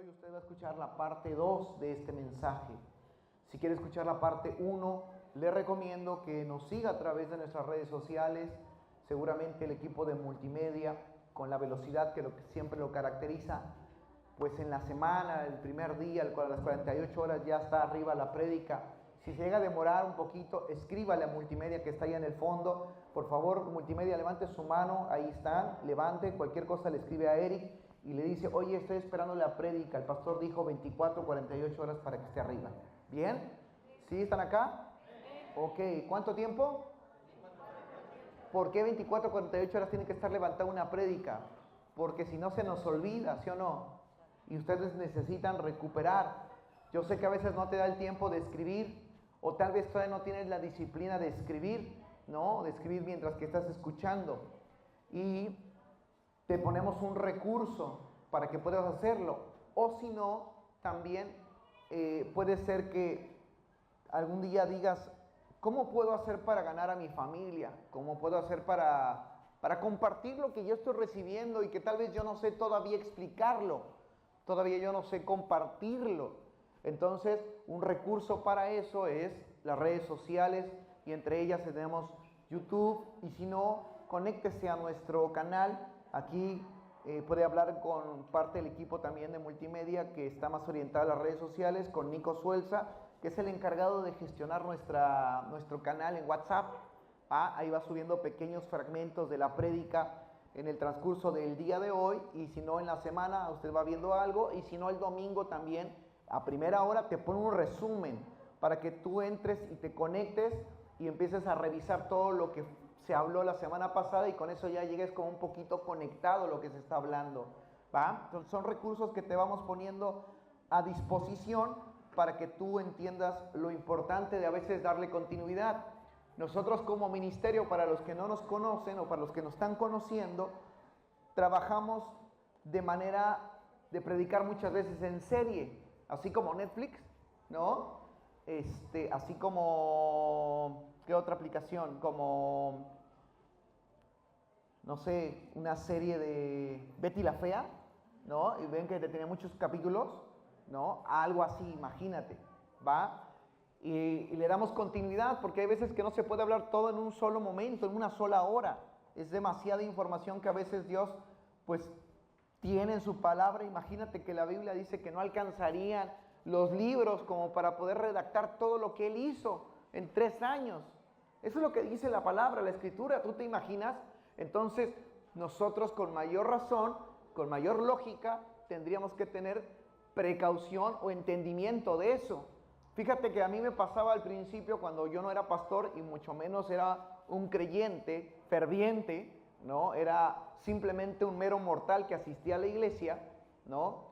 usted va a escuchar la parte 2 de este mensaje. Si quiere escuchar la parte 1, le recomiendo que nos siga a través de nuestras redes sociales. Seguramente el equipo de multimedia, con la velocidad que siempre lo caracteriza, pues en la semana, el primer día, a las 48 horas ya está arriba la prédica. Si se llega a demorar un poquito, escríbale a multimedia que está ahí en el fondo. Por favor, multimedia, levante su mano, ahí están, levante, cualquier cosa le escribe a Eric y le dice, oye, estoy esperando la prédica, el pastor dijo 24, 48 horas para que esté arriba. ¿Bien? ¿Sí están acá? Ok, ¿cuánto tiempo? ¿Por qué 24, 48 horas tiene que estar levantada una prédica? Porque si no se nos olvida, ¿sí o no? Y ustedes necesitan recuperar. Yo sé que a veces no te da el tiempo de escribir, o tal vez todavía no tienes la disciplina de escribir, ¿no? De escribir mientras que estás escuchando. Y te ponemos un recurso para que puedas hacerlo. O si no, también puede ser que algún día digas, ¿cómo puedo hacer para ganar a mi familia? ¿Cómo puedo hacer para compartir lo que yo estoy recibiendo y que tal vez yo no sé todavía explicarlo? Todavía yo no sé compartirlo. Entonces, un recurso para eso es las redes sociales y entre ellas tenemos YouTube y si no, conéctese a nuestro canal. Aquí puede hablar con parte del equipo también de multimedia que está más orientado a las redes sociales, con Nico Suelza, que es el encargado de gestionar nuestro canal en WhatsApp. Ahí va subiendo pequeños fragmentos de la prédica en el transcurso del día de hoy y si no en la semana usted va viendo algo y si no el domingo también a primera hora te pone un resumen para que tú entres y te conectes y empieces a revisar todo lo que se habló la semana pasada y con eso ya llegues como un poquito conectado a lo que se está hablando, ¿va? Entonces son recursos que te vamos poniendo a disposición para que tú entiendas lo importante de a veces darle continuidad. Nosotros como ministerio, para los que no nos conocen o para los que nos están conociendo, trabajamos de manera de predicar muchas veces en serie, así como Netflix, ¿no? Así como, ¿qué otra aplicación? Como, no sé, una serie de Betty la Fea, ¿no? Y ven que tenía muchos capítulos, ¿no? Algo así, imagínate, ¿va? Y le damos continuidad porque hay veces que no se puede hablar todo en un solo momento, en una sola hora. Es demasiada información que a veces Dios, pues, tiene en su palabra. Imagínate que la Biblia dice que no alcanzarían los libros como para poder redactar todo lo que Él hizo en 3 años. Eso es lo que dice la palabra, la Escritura. ¿Tú te imaginas? Entonces, nosotros con mayor razón, con mayor lógica, tendríamos que tener precaución o entendimiento de eso. Fíjate que a mí me pasaba al principio cuando yo no era pastor y mucho menos era un creyente ferviente, ¿no? Era simplemente un mero mortal que asistía a la iglesia, ¿no?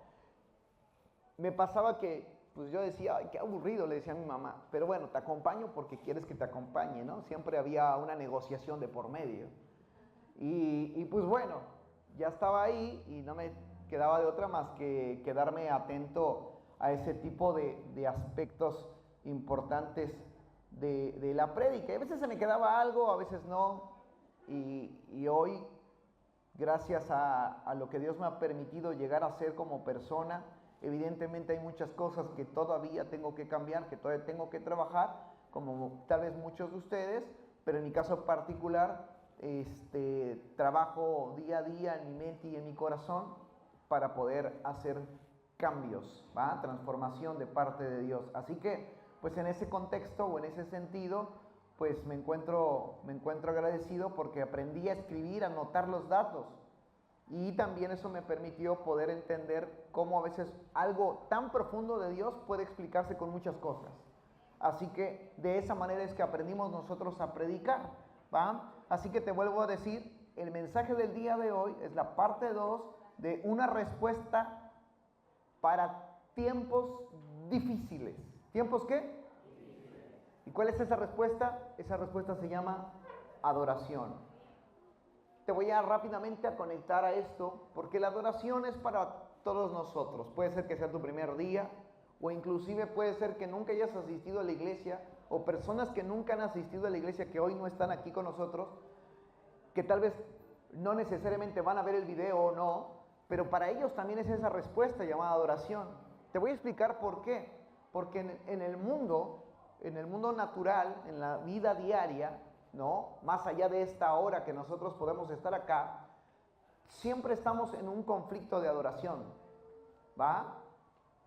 Me pasaba que, pues yo decía, ay, qué aburrido, le decía a mi mamá, pero bueno, te acompaño porque quieres que te acompañe, ¿no? Siempre había una negociación de por medio. Y pues bueno, ya estaba ahí y no me quedaba de otra más que quedarme atento a ese tipo de aspectos importantes de la prédica. A veces se me quedaba algo, a veces no. Y hoy, gracias a lo que Dios me ha permitido llegar a ser como persona, evidentemente hay muchas cosas que todavía tengo que cambiar, que todavía tengo que trabajar, como tal vez muchos de ustedes, pero en mi caso particular, trabajo día a día en mi mente y en mi corazón para poder hacer cambios, ¿va? Transformación de parte de Dios. Así que, pues en ese contexto o en ese sentido, pues me encuentro agradecido porque aprendí a escribir, a anotar los datos. Y también eso me permitió poder entender cómo a veces algo tan profundo de Dios puede explicarse con muchas cosas. Así que de esa manera es que aprendimos nosotros a predicar, ¿va? Así que te vuelvo a decir, el mensaje del día de hoy es la parte 2 de una respuesta para tiempos difíciles. ¿Tiempos qué? Difíciles. ¿Y cuál es esa respuesta? Esa respuesta se llama adoración. Te voy a rápidamente a conectar a esto, porque la adoración es para todos nosotros. Puede ser que sea tu primer día, o inclusive puede ser que nunca hayas asistido a la iglesia, o personas que nunca han asistido a la iglesia que hoy no están aquí con nosotros, que tal vez no necesariamente van a ver el video o no, Pero para ellos también es esa respuesta llamada adoración. Te voy a explicar por qué. Porque en el mundo natural, en la vida diaria, ¿no? Más allá de esta hora que nosotros podemos estar acá, siempre estamos en un conflicto de adoración, ¿va?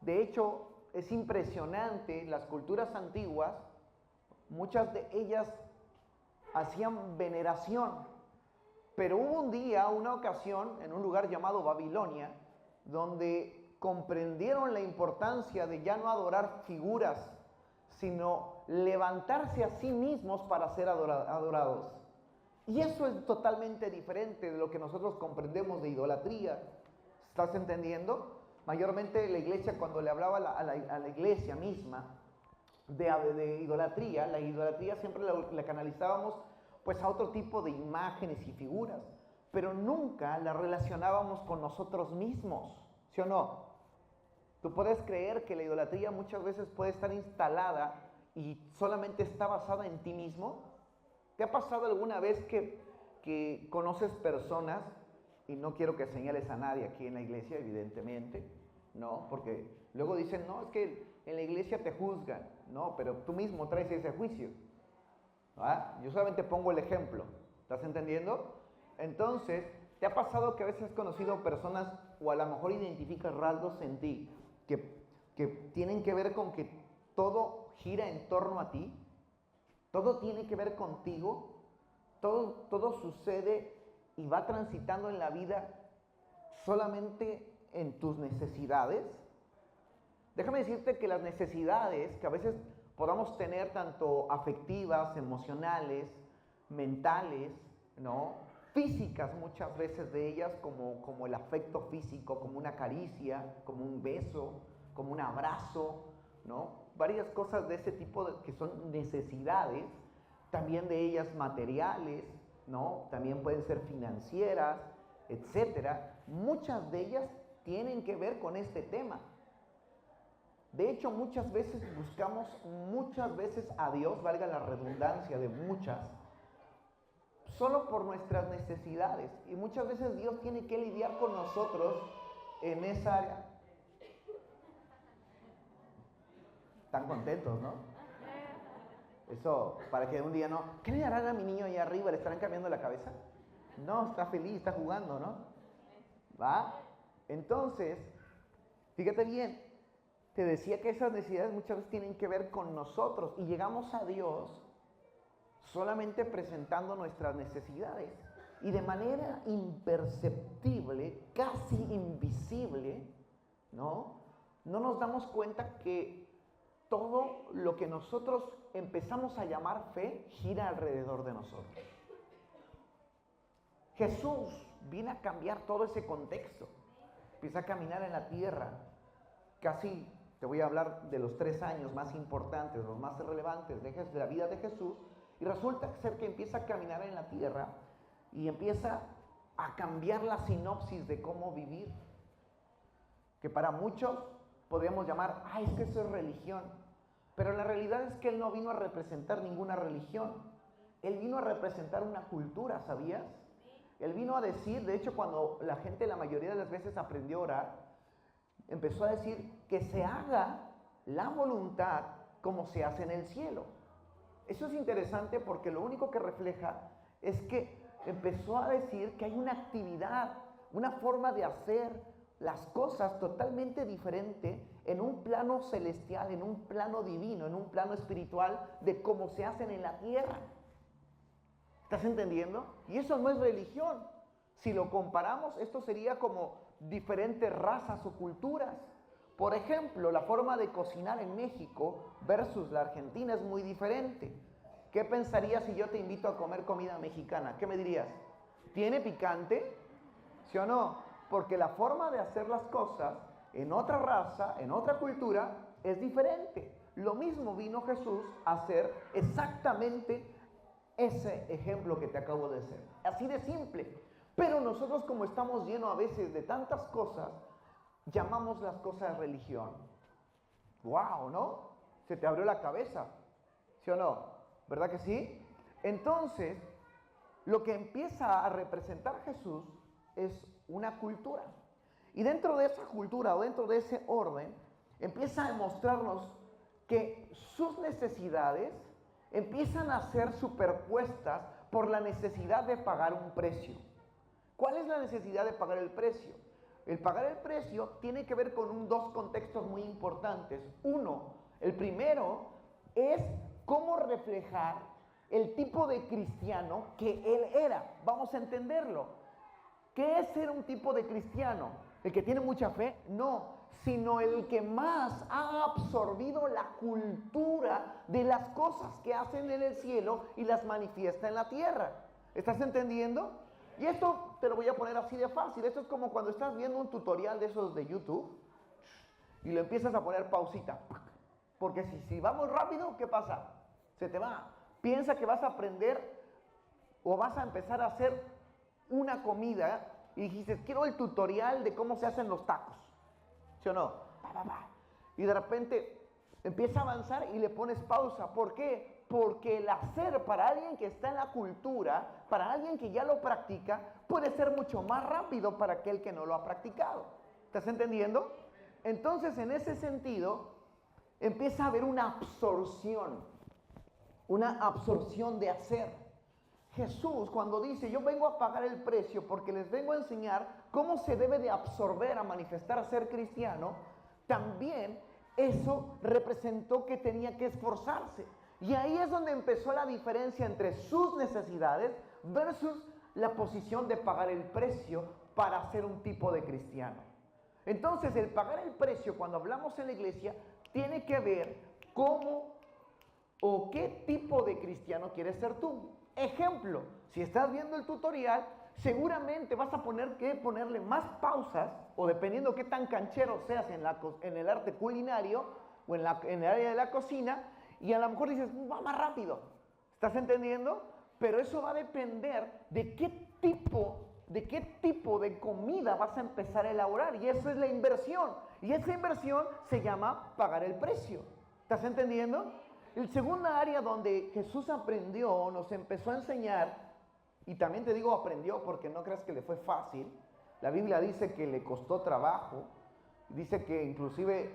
De hecho, es impresionante, las culturas antiguas, muchas de ellas hacían veneración, pero hubo un día, una ocasión, en un lugar llamado Babilonia, donde comprendieron la importancia de ya no adorar figuras, sino levantarse a sí mismos para ser adorados. Y eso es totalmente diferente de lo que nosotros comprendemos de idolatría. ¿Estás entendiendo? Mayormente la iglesia, cuando le hablaba a la iglesia misma de idolatría, la idolatría siempre la canalizábamos pues a otro tipo de imágenes y figuras, pero nunca la relacionábamos con nosotros mismos, ¿sí o no? Tú puedes creer que la idolatría muchas veces puede estar instalada y solamente está basada en ti mismo. ¿Te ha pasado alguna vez que conoces personas, y no quiero que señales a nadie aquí en la iglesia, evidentemente, ¿no? Porque luego dicen, no, es que en la iglesia te juzgan, no, pero tú mismo traes ese juicio. ¿Ah? Yo solamente pongo el ejemplo, ¿estás entendiendo? Entonces, ¿te ha pasado que a veces has conocido personas o a lo mejor identificas rasgos en ti que tienen que ver con que todo gira en torno a ti? Todo tiene que ver contigo, todo sucede y va transitando en la vida solamente en tus necesidades. Déjame decirte que las necesidades que a veces podamos tener, tanto afectivas, emocionales, mentales, ¿no? Físicas muchas veces de ellas, como el afecto físico, como una caricia, como un beso, como un abrazo, ¿no? Varias cosas de ese tipo que son necesidades, también de ellas materiales, ¿no? También pueden ser financieras, etcétera. Muchas de ellas tienen que ver con este tema. De hecho, muchas veces buscamos a Dios, valga la redundancia de muchas, solo por nuestras necesidades. Y muchas veces Dios tiene que lidiar con nosotros en esa área. Están contentos, ¿no? Eso, para que un día no... ¿Qué le harán a mi niño allá arriba? ¿Le estarán cambiando la cabeza? No, está feliz, está jugando, ¿no? ¿Va? Entonces, fíjate bien, te decía que esas necesidades muchas veces tienen que ver con nosotros y llegamos a Dios solamente presentando nuestras necesidades y de manera imperceptible, casi invisible, ¿no? No nos damos cuenta que todo lo que nosotros empezamos a llamar fe gira alrededor de nosotros. Jesús viene a cambiar todo ese contexto. Empieza a caminar en la tierra. Casi te voy a hablar de los 3 años más importantes, los más relevantes de la vida de Jesús. Y resulta ser que empieza a caminar en la tierra y empieza a cambiar la sinopsis de cómo vivir. Que para muchos podríamos llamar, es que eso es religión. Pero la realidad es que Él no vino a representar ninguna religión. Él vino a representar una cultura, ¿sabías? Él vino a decir, de hecho, cuando la gente la mayoría de las veces aprendió a orar, empezó a decir que se haga la voluntad como se hace en el cielo. Eso es interesante porque lo único que refleja es que empezó a decir que hay una actividad, una forma de hacer las cosas totalmente diferente en un plano celestial, en un plano divino, en un plano espiritual de cómo se hacen en la tierra. ¿Estás entendiendo? Y eso no es religión. Si lo comparamos, esto sería como diferentes razas o culturas. Por ejemplo, la forma de cocinar en México versus la Argentina es muy diferente. ¿Qué pensarías si yo te invito a comer comida mexicana? ¿Qué me dirías? ¿Tiene picante? ¿Sí o no? Porque la forma de hacer las cosas en otra raza, en otra cultura, es diferente. Lo mismo vino Jesús a hacer exactamente ese ejemplo que te acabo de hacer. Así de simple. Pero nosotros, como estamos llenos a veces de tantas cosas, llamamos las cosas religión. ¡Wow! ¿No? Se te abrió la cabeza. ¿Sí o no? ¿Verdad que sí? Entonces, lo que empieza a representar Jesús es una cultura. Y dentro de esa cultura o dentro de ese orden, empieza a demostrarnos que sus necesidades empiezan a ser superpuestas por la necesidad de pagar un precio. ¿Cuál es la necesidad de pagar el precio? El pagar el precio tiene que ver con dos contextos muy importantes. Uno, el primero es cómo reflejar el tipo de cristiano que él era. Vamos a entenderlo. ¿Qué es ser un tipo de cristiano? ¿El que tiene mucha fe? No, sino el que más ha absorbido la cultura de las cosas que hacen en el cielo y las manifiesta en la tierra. ¿Estás entendiendo? Y esto te lo voy a poner así de fácil. Esto es como cuando estás viendo un tutorial de esos de YouTube y lo empiezas a poner pausita. Porque si vamos rápido, ¿qué pasa? Se te va. Piensa que vas a aprender o vas a empezar a hacer una comida y dijiste, quiero el tutorial de cómo se hacen los tacos. ¿Sí o no? Y de repente empieza a avanzar y le pones pausa. ¿Por qué? Porque el hacer para alguien que está en la cultura, para alguien que ya lo practica, puede ser mucho más rápido para aquel que no lo ha practicado. ¿Estás entendiendo? Entonces, en ese sentido, empieza a haber una absorción de hacer. Jesús, cuando dice, yo vengo a pagar el precio porque les vengo a enseñar cómo se debe de absorber a manifestar a ser cristiano, también eso representó que tenía que esforzarse. Y ahí es donde empezó la diferencia entre sus necesidades versus la posición de pagar el precio para ser un tipo de cristiano. Entonces, el pagar el precio, cuando hablamos en la iglesia, tiene que ver cómo o qué tipo de cristiano quieres ser tú. Ejemplo, si estás viendo el tutorial, seguramente vas a ponerle más pausas, o dependiendo qué tan canchero seas en el arte culinario o en el área de la cocina, y a lo mejor dices, va más rápido. ¿Estás entendiendo? Pero eso va a depender de qué tipo de comida vas a empezar a elaborar, y eso es la inversión, y esa inversión se llama pagar el precio. ¿Estás entendiendo? El segundo área donde Jesús aprendió, nos empezó a enseñar, y también te digo aprendió porque no creas que le fue fácil. La Biblia dice que le costó trabajo, dice que inclusive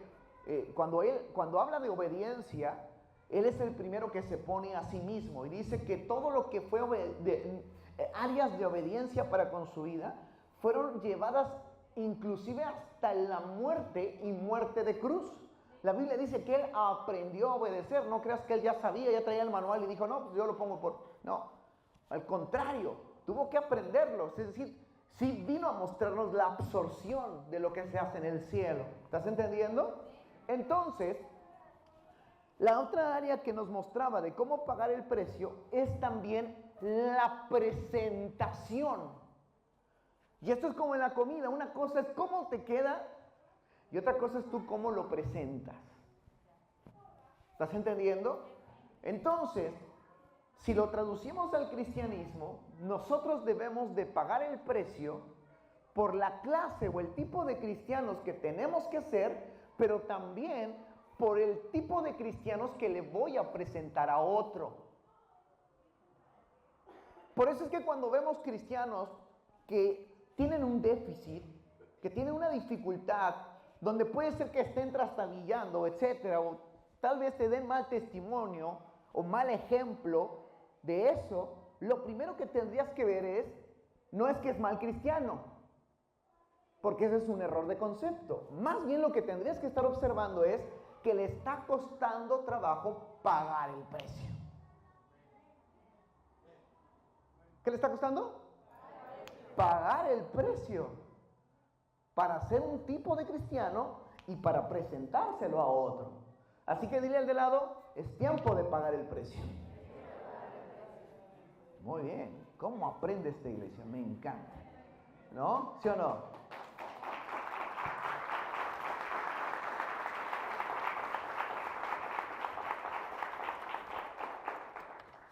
cuando habla de obediencia, Él es el primero que se pone a sí mismo, y dice que todo lo que fue áreas de obediencia para con su vida fueron llevadas inclusive hasta la muerte y muerte de cruz. La Biblia dice que Él aprendió a obedecer. No creas que Él ya sabía, ya traía el manual y dijo, no, pues yo lo pongo por... No, al contrario, tuvo que aprenderlo. Es decir, sí vino a mostrarnos la absorción de lo que se hace en el cielo. ¿Estás entendiendo? Entonces, la otra área que nos mostraba de cómo pagar el precio es también la presentación. Y esto es como en la comida. Una cosa es cómo te queda y otra cosa es tú cómo lo presentas. ¿Estás entendiendo? Entonces, si lo traducimos al cristianismo, nosotros debemos de pagar el precio por la clase o el tipo de cristianos que tenemos que ser, pero también por el tipo de cristianos que le voy a presentar a otro. Por eso es que cuando vemos cristianos que tienen un déficit, que tienen una dificultad, donde puede ser que estén trastabillando, etcétera, o tal vez te den mal testimonio o mal ejemplo de eso, lo primero que tendrías que ver no es que es mal cristiano, porque ese es un error de concepto. Más bien lo que tendrías que estar observando es que le está costando trabajo pagar el precio. ¿Qué le está costando? Pagar el precio para ser un tipo de cristiano y para presentárselo a otro. Así que dile al de lado, es tiempo de pagar el precio. Muy bien, ¿cómo aprende esta iglesia? Me encanta. ¿No? ¿Sí o no?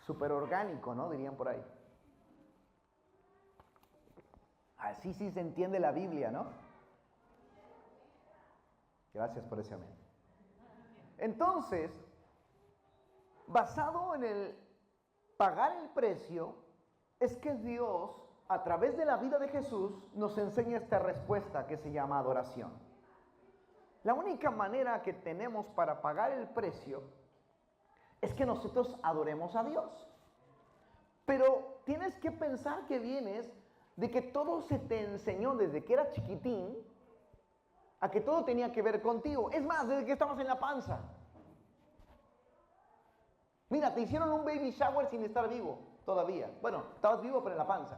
Súper orgánico, ¿no? Dirían por ahí. Así sí se entiende la Biblia, ¿no? Gracias por ese amén. Entonces, basado en el pagar el precio, es que Dios a través de la vida de Jesús, nos enseña esta respuesta que se llama adoración. La única manera que tenemos para pagar el precio es que nosotros adoremos a Dios. Pero tienes que pensar que vienes de que todo se te enseñó desde que eras chiquitín a que todo tenía que ver contigo. Es más, desde que estabas en la panza. Mira, te hicieron un baby shower sin estar vivo todavía. Bueno, estabas vivo pero en la panza.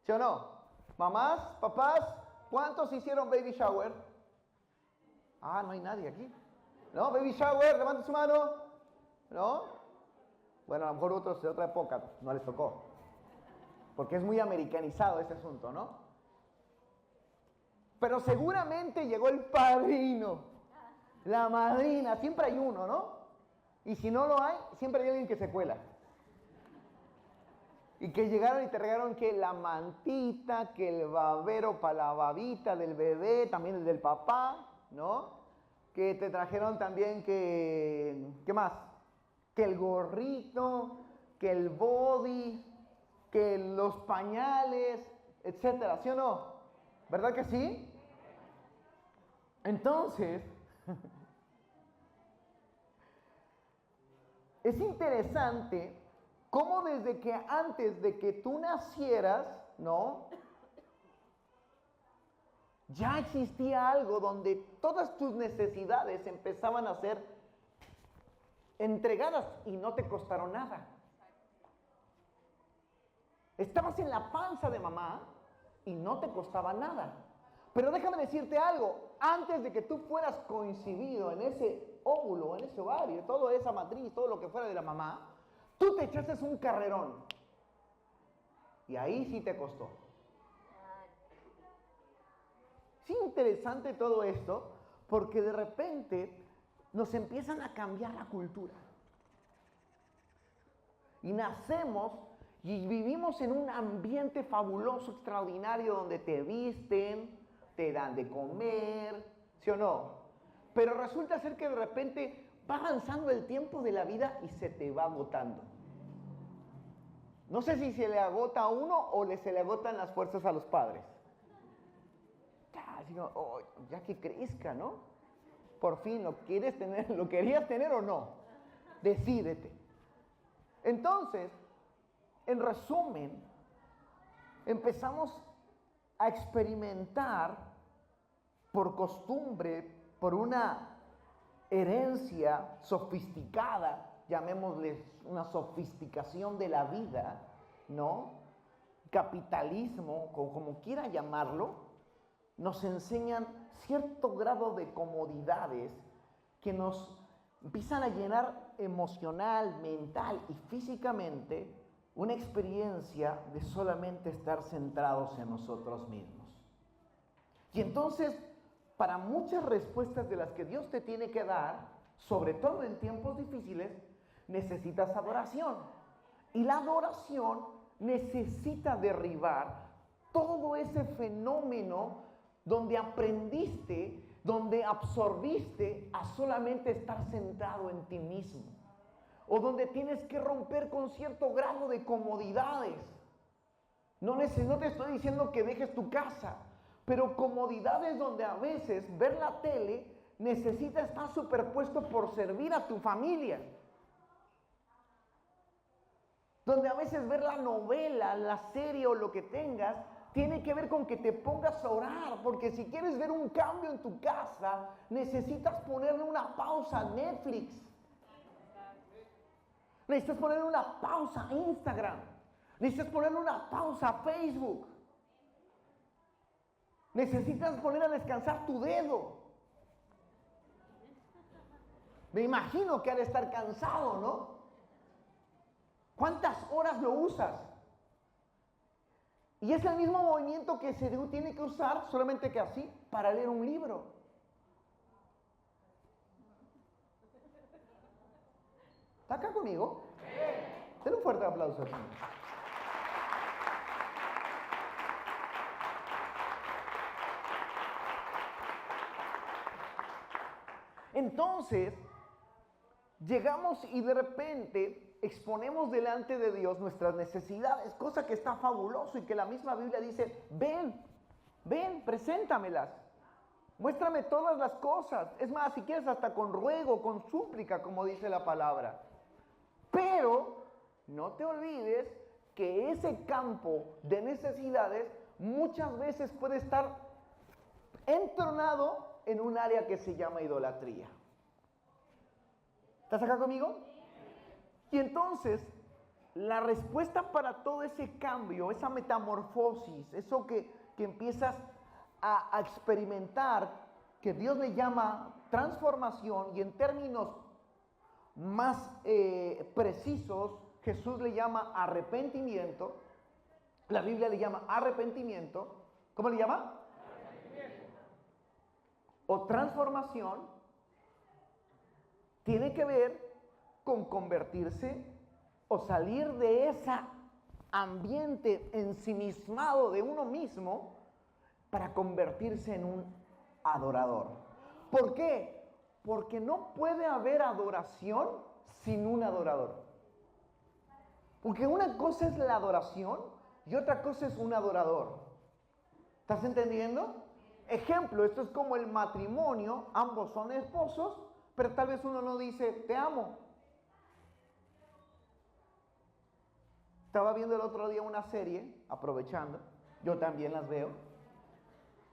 ¿Sí o no? Mamás, papás, ¿cuántos hicieron baby shower? Ah, no hay nadie aquí. ¿No? Baby shower, levanta su mano. ¿No? Bueno, a lo mejor otros de otra época no les tocó. Porque es muy americanizado este asunto, ¿no? Pero seguramente llegó el padrino, la madrina, siempre hay uno, ¿no? Y si no lo hay, siempre hay alguien que se cuela. Y que llegaron y te regalaron que la mantita, que el babero para la babita del bebé, también el del papá, ¿no? Que te trajeron también que, ¿qué más? Que el gorrito, que el body, que los pañales, etcétera, ¿sí o no? ¿Verdad que sí? Entonces, es interesante cómo desde que antes de que tú nacieras, ¿no? Ya existía algo donde todas tus necesidades empezaban a ser entregadas y no te costaron nada. Estabas en la panza de mamá y no te costaba nada. Pero déjame decirte algo, antes de que tú fueras coincidido en ese óvulo, en ese ovario, toda esa matriz, todo lo que fuera de la mamá, tú te echaste un carrerón. Y ahí sí te costó. Es interesante todo esto porque de repente nos empiezan a cambiar la cultura. Y nacemos y vivimos en un ambiente fabuloso, extraordinario, donde te visten, te dan de comer, ¿sí o no? Pero resulta ser que de repente va avanzando el tiempo de la vida y se te va agotando. No sé si se le agota a uno o se le agotan las fuerzas a los padres. Ya que crezca, ¿no? Por fin, ¿lo quieres tener? ¿Lo querías tener o no? Decídete. Entonces, en resumen, empezamos a experimentar por costumbre, por una herencia sofisticada, llamémosle una sofisticación de la vida, ¿no? Capitalismo, como quiera llamarlo, nos enseñan cierto grado de comodidades que nos empiezan a llenar emocional, mental y físicamente una experiencia de solamente estar centrados en nosotros mismos. Y entonces, para muchas respuestas de las que Dios te tiene que dar, sobre todo en tiempos difíciles, necesitas adoración. Y la adoración necesita derribar todo ese fenómeno donde aprendiste, donde absorbiste a solamente estar centrado en ti mismo. O donde tienes que romper con cierto grado de comodidades. No te estoy diciendo que dejes tu casa, pero comodidades donde a veces ver la tele necesita estar superpuesto por servir a tu familia. Donde a veces ver la novela, la serie o lo que tengas tiene que ver con que te pongas a orar, porque si quieres ver un cambio en tu casa, necesitas ponerle una pausa a Netflix. Necesitas ponerle una pausa a Instagram. Necesitas ponerle una pausa a Facebook. Necesitas poner a descansar tu dedo. Me imagino que ha de estar cansado, ¿no? ¿Cuántas horas lo usas? Y es el mismo movimiento que se tiene que usar, solamente que así, para leer un libro. ¿Está acá conmigo? Denle un fuerte aplauso al Señor. Entonces, llegamos y de repente exponemos delante de Dios nuestras necesidades, cosa que está fabuloso y que la misma Biblia dice, ven, preséntamelas. Muéstrame todas las cosas. Es más, si quieres hasta con ruego, con súplica, como dice la palabra. Pero no te olvides que ese campo de necesidades muchas veces puede estar entronado en un área que se llama idolatría. ¿Estás acá conmigo? Y entonces, la respuesta para todo ese cambio, esa metamorfosis, eso que empiezas a experimentar, que Dios le llama transformación, y en términos más precisos, Jesús le llama arrepentimiento, la Biblia le llama arrepentimiento, ¿cómo le llama? Arrepentimiento. O transformación, tiene que ver con convertirse o salir de ese ambiente ensimismado de uno mismo para convertirse en un adorador. ¿Por qué? Porque no puede haber adoración sin un adorador. Porque una cosa es la adoración y otra cosa es un adorador. ¿Estás entendiendo? Ejemplo, esto es como el matrimonio, ambos son esposos, pero tal vez uno no dice, te amo. Estaba viendo el otro día una serie, aprovechando, yo también las veo,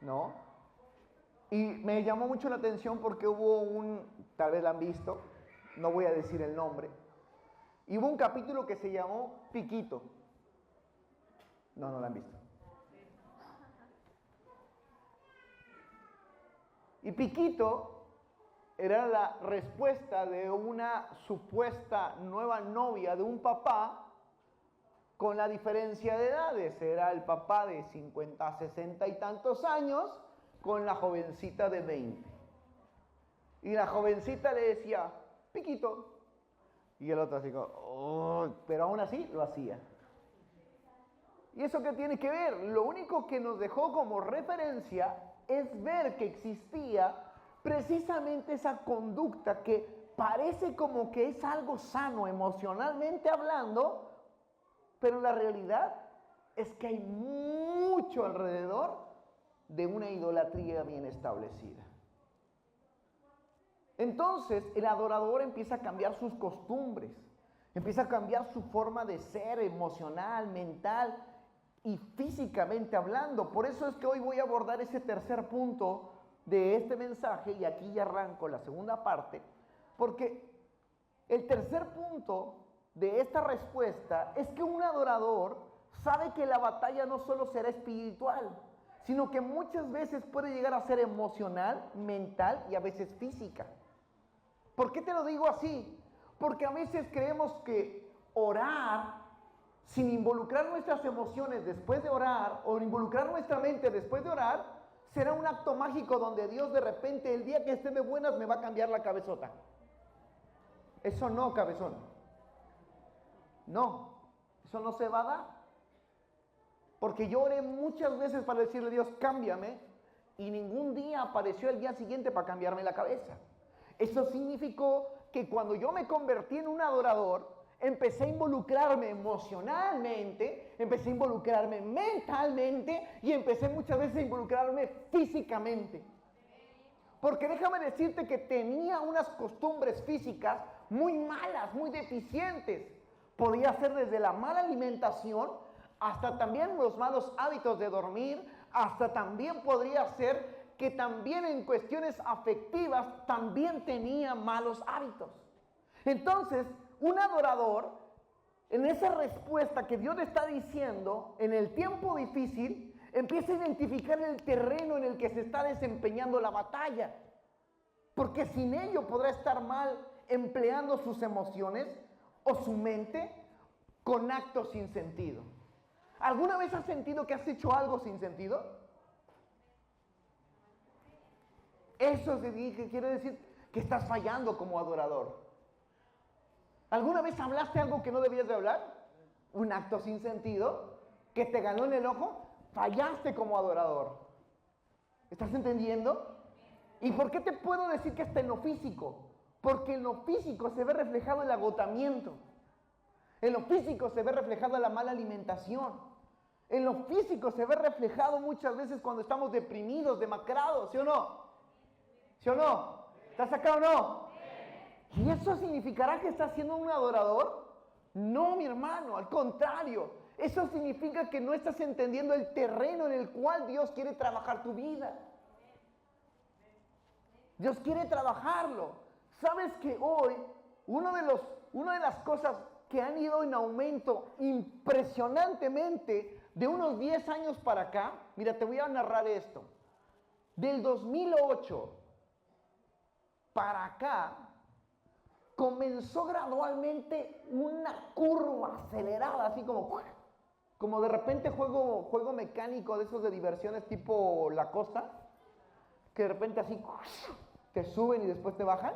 ¿no? Y me llamó mucho la atención porque hubo tal vez la han visto, no voy a decir el nombre, y hubo un capítulo que se llamó Piquito. No la han visto. Y Piquito era la respuesta de una supuesta nueva novia de un papá con la diferencia de edades. Era el papá de 50, 60 y tantos años con la jovencita de 20. Y la jovencita le decía, Piquito. Y el otro así como, oh, pero aún así lo hacía. ¿Y eso qué tiene que ver? Lo único que nos dejó como referencia es ver que existía precisamente esa conducta que parece como que es algo sano emocionalmente hablando, pero la realidad es que hay mucho alrededor de una idolatría bien establecida. Entonces el adorador empieza a cambiar sus costumbres, empieza a cambiar su forma de ser emocional, mental y físicamente hablando. Por eso es que hoy voy a abordar ese tercer punto de este mensaje, y aquí ya arranco la segunda parte, porque el tercer punto de esta respuesta es que un adorador sabe que la batalla no solo será espiritual, sino que muchas veces puede llegar a ser emocional, mental y a veces física. ¿Por qué te lo digo así? Porque a veces creemos que orar sin involucrar nuestras emociones después de orar, o involucrar nuestra mente después de orar, será un acto mágico donde Dios de repente el día que esté de buenas me va a cambiar la cabezota. Eso no, cabezón. No, eso no se va a dar. Porque yo oré muchas veces para decirle a Dios, cámbiame, y ningún día apareció el día siguiente para cambiarme la cabeza. Eso significó que cuando yo me convertí en un adorador, empecé a involucrarme emocionalmente, empecé a involucrarme mentalmente y empecé muchas veces a involucrarme físicamente. Porque déjame decirte que tenía unas costumbres físicas muy malas, muy deficientes. Podía ser desde la mala alimentación hasta también los malos hábitos de dormir, hasta también podría ser que también en cuestiones afectivas también tenía malos hábitos. Entonces, un adorador, en esa respuesta que Dios le está diciendo, en el tiempo difícil, empieza a identificar el terreno en el que se está desempeñando la batalla. Porque sin ello podrá estar mal empleando sus emociones o su mente con actos sin sentido. ¿Alguna vez has sentido que has hecho algo sin sentido? Eso quiere decir que estás fallando como adorador. ¿Alguna vez hablaste algo que no debías de hablar? Un acto sin sentido que te ganó en el ojo, fallaste como adorador. ¿Estás entendiendo? ¿Y por qué te puedo decir que está en lo físico? Porque en lo físico se ve reflejado el agotamiento. En lo físico se ve reflejada la mala alimentación. En lo físico se ve reflejado muchas veces cuando estamos deprimidos, demacrados, ¿sí o no? ¿Sí o no? ¿Estás acá o no? ¿Y eso significará que estás siendo un adorador? No, mi hermano, al contrario. Eso significa que no estás entendiendo el terreno en el cual Dios quiere trabajar tu vida. Dios quiere trabajarlo. ¿Sabes que hoy una de las cosas que han ido en aumento impresionantemente de unos 10 años para acá? Mira, te voy a narrar esto. Del 2008 para acá, comenzó gradualmente una curva acelerada, así como de repente juego mecánico de esos de diversiones tipo La Costa, que de repente así te suben y después te bajan.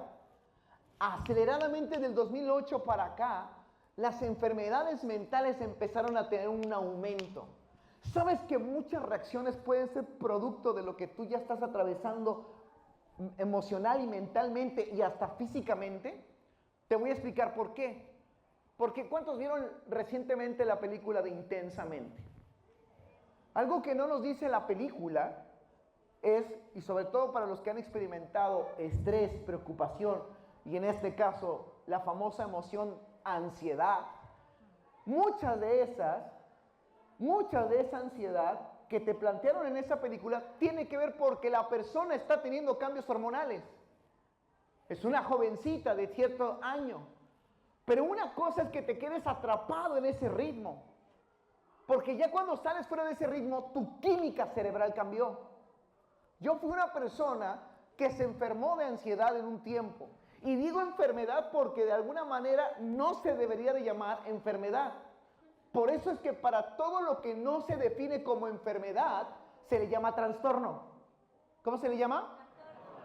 Aceleradamente del 2008 para acá, las enfermedades mentales empezaron a tener un aumento. ¿Sabes que muchas reacciones pueden ser producto de lo que tú ya estás atravesando emocional y mentalmente y hasta físicamente? Te voy a explicar por qué. Porque ¿cuántos vieron recientemente la película de Intensamente? Algo que no nos dice la película es, y sobre todo para los que han experimentado estrés, preocupación, y en este caso la famosa emoción ansiedad, mucha de esa ansiedad que te plantearon en esa película tiene que ver porque la persona está teniendo cambios hormonales. Es una jovencita de cierto año. Pero una cosa es que te quedes atrapado en ese ritmo. Porque ya cuando sales fuera de ese ritmo, tu química cerebral cambió. Yo fui una persona que se enfermó de ansiedad en un tiempo. Y digo enfermedad porque de alguna manera no se debería de llamar enfermedad. Por eso es que para todo lo que no se define como enfermedad, se le llama trastorno. ¿Cómo se le llama?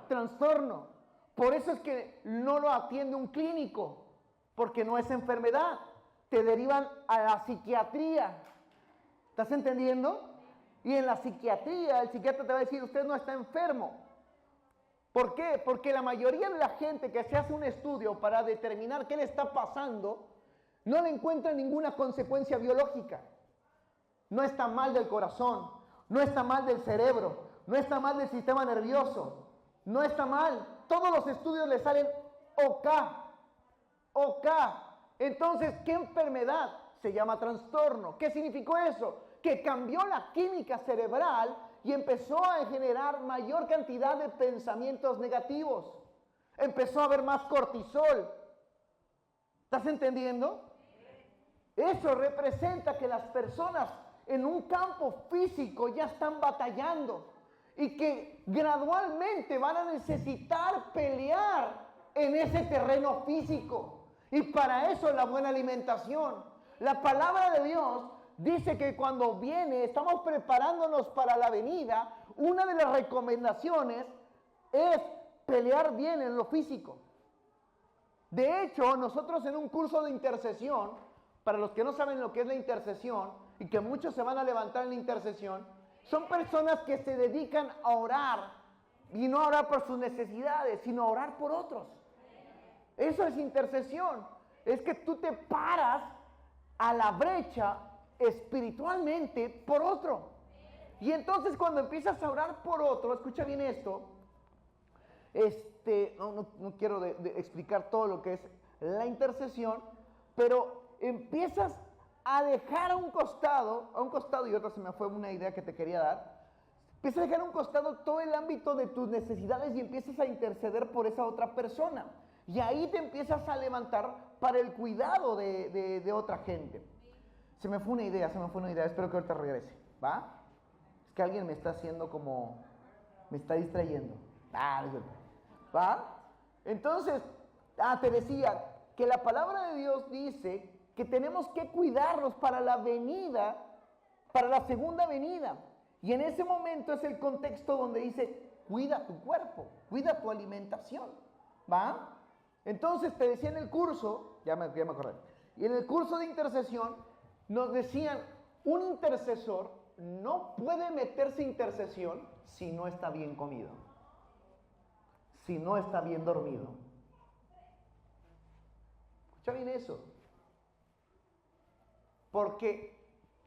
Trastorno. Por eso es que no lo atiende un clínico, porque no es enfermedad. Te derivan a la psiquiatría. ¿Estás entendiendo? Y en la psiquiatría, el psiquiatra te va a decir, usted no está enfermo. ¿Por qué? Porque la mayoría de la gente que se hace un estudio para determinar qué le está pasando, no le encuentra ninguna consecuencia biológica. No está mal del corazón, no está mal del cerebro, no está mal del sistema nervioso, no está mal. Todos los estudios le salen OK. OK. Entonces, ¿qué enfermedad? Se llama trastorno. ¿Qué significó eso? Que cambió la química cerebral y empezó a generar mayor cantidad de pensamientos negativos. Empezó a haber más cortisol. ¿Estás entendiendo? Eso representa que las personas en un campo físico ya están batallando y que gradualmente van a necesitar pelear en ese terreno físico. Y para eso es la buena alimentación. La palabra de Dios dice que cuando viene, estamos preparándonos para la venida. Una de las recomendaciones es pelear bien en lo físico. De hecho, nosotros en un curso de intercesión, para los que no saben lo que es la intercesión y que muchos se van a levantar en la intercesión, son personas que se dedican a orar y no a orar por sus necesidades, sino a orar por otros. Eso es intercesión. Es que tú te paras a la brecha espiritualmente por otro. Y entonces cuando empiezas a orar por otro, escucha bien esto, no quiero explicar todo lo que es la intercesión, pero empiezas a dejar a un costado, y otra se me fue una idea que te quería dar, empiezas a dejar a un costado todo el ámbito de tus necesidades y empiezas a interceder por esa otra persona. Y ahí te empiezas a levantar para el cuidado de otra gente. Se me fue una idea, espero que ahorita regrese, ¿va? Es que alguien me está haciendo como, me está distrayendo. ¿Va? Entonces, te decía que la palabra de Dios dice que tenemos que cuidarnos para la venida, para la segunda venida. Y en ese momento es el contexto donde dice, cuida tu cuerpo, cuida tu alimentación, ¿va? Entonces te decía en el curso, ya me acordé, y en el curso de intercesión nos decían, un intercesor no puede meterse intercesión si no está bien comido, si no está bien dormido. Escucha bien eso. Porque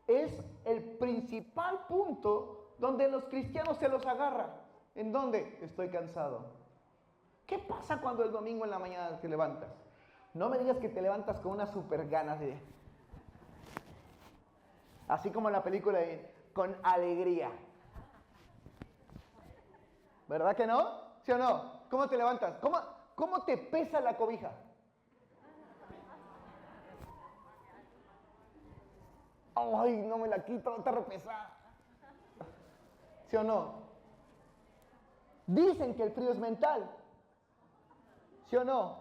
es el principal punto donde los cristianos se los agarran. ¿En dónde? Estoy cansado. ¿Qué pasa cuando el domingo en la mañana te levantas? No me digas que te levantas con unas super ganas de... Así como en la película de con alegría. ¿Verdad que no? ¿Sí o no? ¿Cómo te levantas? ¿Cómo te pesa la cobija? Ay, no me la quito, está re pesada. ¿Sí o no? Dicen que el frío es mental. ¿Sí o no?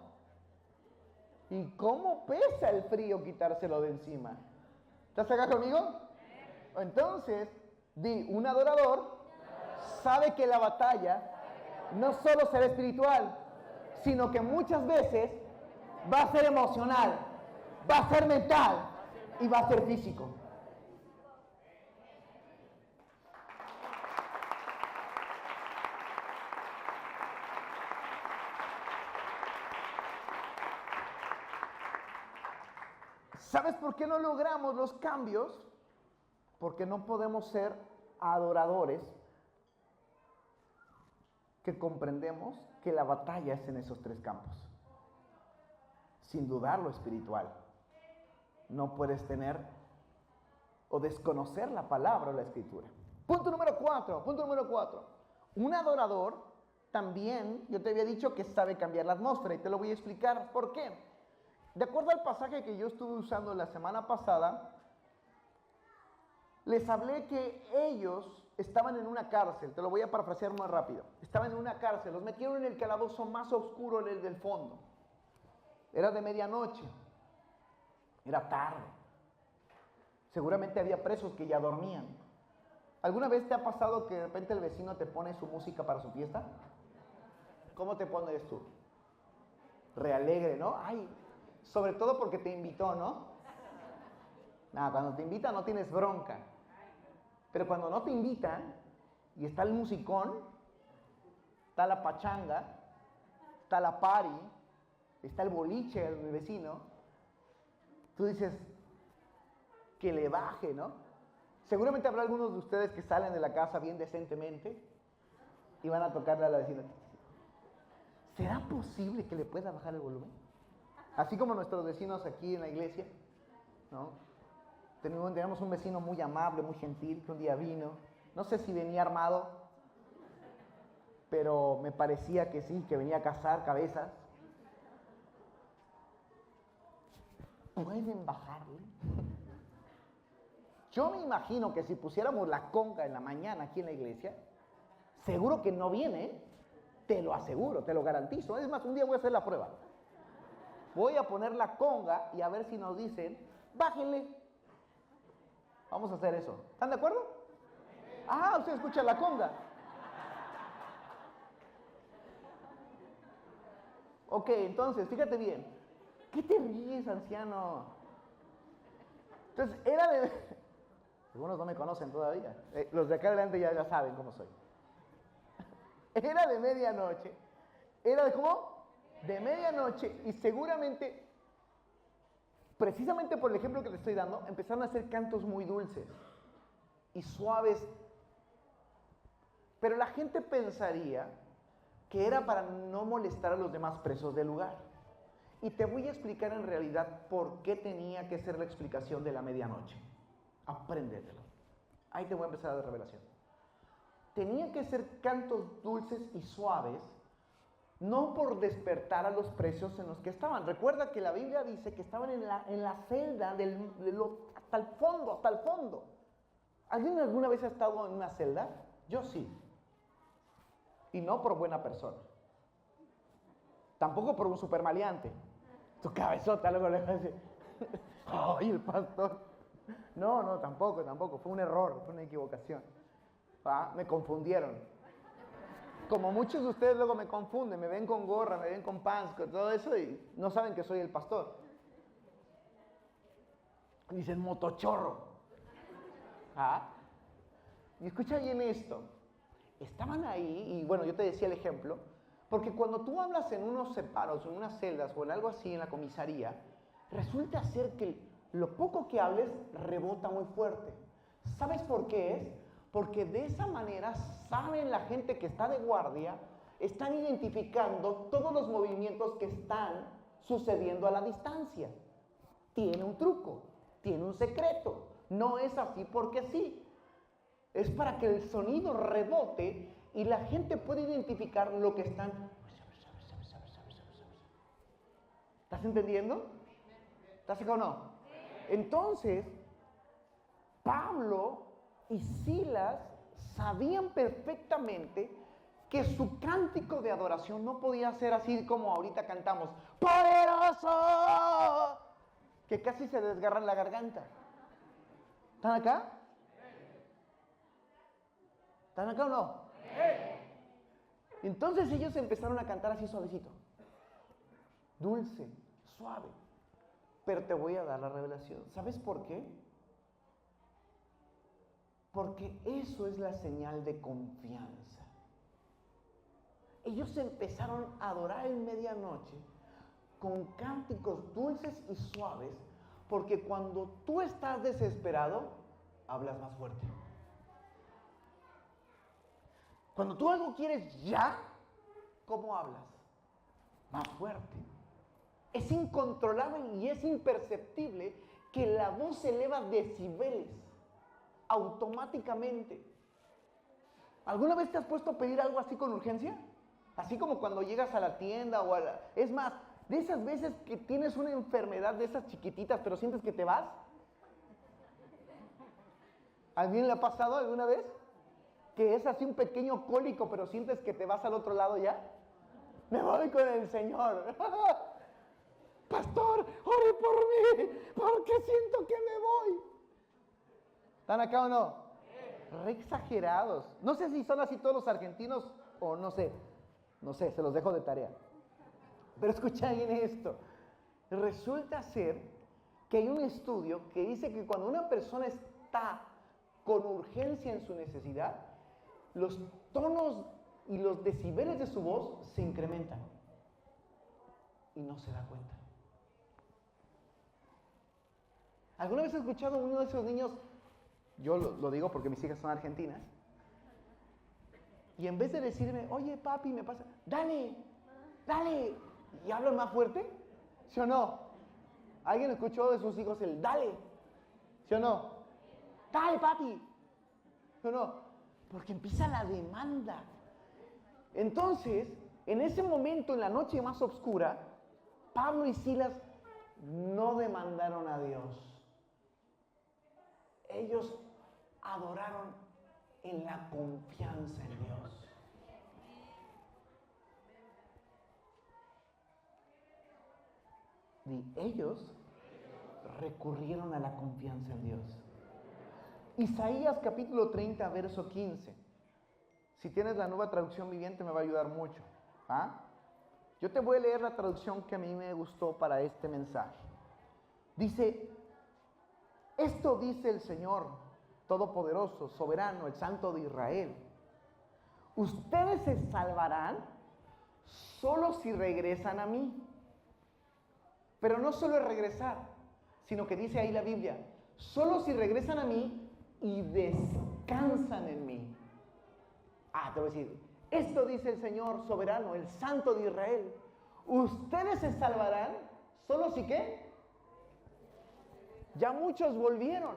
¿Y cómo pesa el frío quitárselo de encima? ¿Estás acá conmigo? Entonces, un adorador sabe que la batalla no solo será espiritual, sino que muchas veces va a ser emocional, va a ser mental y va a ser físico. ¿Sabes por qué no logramos los cambios? Porque no podemos ser adoradores que comprendemos que la batalla es en esos tres campos. Sin dudar lo espiritual. No puedes tener o desconocer la palabra o la escritura. Punto número 4. Un adorador también, yo te había dicho que sabe cambiar la atmósfera y te lo voy a explicar por qué. De acuerdo al pasaje que yo estuve usando la semana pasada, les hablé que ellos estaban en una cárcel, te lo voy a parafrasear más rápido. Estaban en una cárcel, los metieron en el calabozo más oscuro, en el del fondo. Era de medianoche, era tarde. Seguramente había presos que ya dormían. ¿Alguna vez te ha pasado que de repente el vecino te pone su música para su fiesta? ¿Cómo te pones tú? Realegre, ¿no? Ay, sobre todo porque te invitó, ¿no? Nada, cuando te invitan no tienes bronca. Pero cuando no te invitan y está el musicón, está la pachanga, está la party, está el boliche del vecino, tú dices que le baje, ¿no? Seguramente habrá algunos de ustedes que salen de la casa bien decentemente y van a tocarle a la vecina. ¿Será posible que le pueda bajar el volumen? Así como nuestros vecinos aquí en la iglesia, ¿no? Tenemos un vecino muy amable, muy gentil, que un día vino. No sé si venía armado, pero me parecía que sí, que venía a cazar cabezas. ¿Pueden bajarle? Yo me imagino que si pusiéramos la conga en la mañana aquí en la iglesia, seguro que no viene, ¿eh? Te lo aseguro, te lo garantizo. Es más, un día voy a hacer la prueba. Voy a poner la conga y a ver si nos dicen, bájenle. Vamos a hacer eso. ¿Están de acuerdo? Ah, usted escucha la conga. Ok, entonces, fíjate bien. ¿Qué te ríes, anciano? Entonces, era de... Algunos no me conocen todavía. Los de acá adelante ya saben cómo soy. Era de medianoche. ¿Era de cómo? De medianoche. Y seguramente, precisamente por el ejemplo que le estoy dando, empezaron a hacer cantos muy dulces y suaves. Pero la gente pensaría que era para no molestar a los demás presos del lugar. Y te voy a explicar en realidad por qué tenía que ser la explicación de la medianoche. Apréndetelo. Ahí te voy a empezar a dar revelación. Tenían que ser cantos dulces y suaves, no por despertar a los presos en los que estaban. Recuerda que la Biblia dice que estaban en la celda hasta el fondo, hasta el fondo. ¿Alguien alguna vez ha estado en una celda? Yo sí. Y no por buena persona. Tampoco por un supermaleante. Tu cabezota luego le va a decir, ¡ay, el pastor! No, tampoco. Fue un error, fue una equivocación. ¿Ah? Me confundieron. Como muchos de ustedes luego me confunden, me ven con gorra, me ven con pants, con todo eso y no saben que soy el pastor. Dicen motochorro. ¿Ah? Y escucha bien esto. Estaban ahí, y bueno, yo te decía el ejemplo, porque cuando tú hablas en unos separos, en unas celdas o en algo así en la comisaría, resulta ser que lo poco que hables rebota muy fuerte. ¿Sabes por qué es? Porque de esa manera saben la gente que está de guardia, están identificando todos los movimientos que están sucediendo a la distancia. Tiene un truco, tiene un secreto. No es así porque sí. Es para que el sonido rebote y la gente pueda identificar lo que están. ¿Estás entendiendo? ¿Estás acá o no? Entonces, Pablo y Silas sabían perfectamente que su cántico de adoración no podía ser así como ahorita cantamos, ¡poderoso! Que casi se desgarran la garganta. ¿Están acá? ¿Están acá o no? Entonces ellos empezaron a cantar así suavecito, dulce, suave. Pero te voy a dar la revelación. ¿Sabes por qué? Porque eso es la señal de confianza. Ellos empezaron a adorar en medianoche con cánticos dulces y suaves, porque cuando tú estás desesperado, hablas más fuerte. Cuando tú algo quieres ya, ¿cómo hablas? Más fuerte. Es incontrolable y es imperceptible que la voz se eleva decibeles automáticamente. ¿Alguna vez te has puesto a pedir algo así con urgencia? Así como cuando llegas a la tienda o a la... Es más, de esas veces que tienes una enfermedad de esas chiquititas, pero sientes que te vas. ¿A alguien le ha pasado alguna vez? Que es así un pequeño cólico, pero sientes que te vas al otro lado ya. Me voy con el Señor. Pastor, ore por mí, porque siento que me voy. ¿Están acá o no? Re exagerados. No sé si son así todos los argentinos o no sé, se los dejo de tarea. Pero escucha bien esto. Resulta ser que hay un estudio que dice que cuando una persona está con urgencia en su necesidad, los tonos y los decibeles de su voz se incrementan y no se da cuenta. ¿Alguna vez has escuchado a uno de esos niños? Yo lo digo porque mis hijas son argentinas. Y en vez de decirme, oye papi, me pasa, dale, dale, y hablan más fuerte, ¿sí o no? ¿Alguien escuchó de sus hijos el dale? ¿Sí o no? Dale papi, ¿sí o no? Porque empieza la demanda. Entonces, en ese momento, en la noche más oscura, Pablo y Silas no demandaron a Dios. Ellos adoraron en la confianza en Dios. Y ellos recurrieron a la confianza en Dios. Isaías capítulo 30, verso 15. Si tienes la Nueva Traducción Viviente me va a ayudar mucho. ¿Ah? Yo te voy a leer la traducción que a mí me gustó para este mensaje. Dice, esto dice el Señor Todopoderoso, Soberano, el Santo de Israel. Ustedes se salvarán solo si regresan a mí. Pero no solo es regresar, sino que dice ahí la Biblia, solo si regresan a mí y descansan en mí. Te voy a decir, esto dice el Señor Soberano, el Santo de Israel. Ustedes se salvarán solo si ¿qué? Ya muchos volvieron,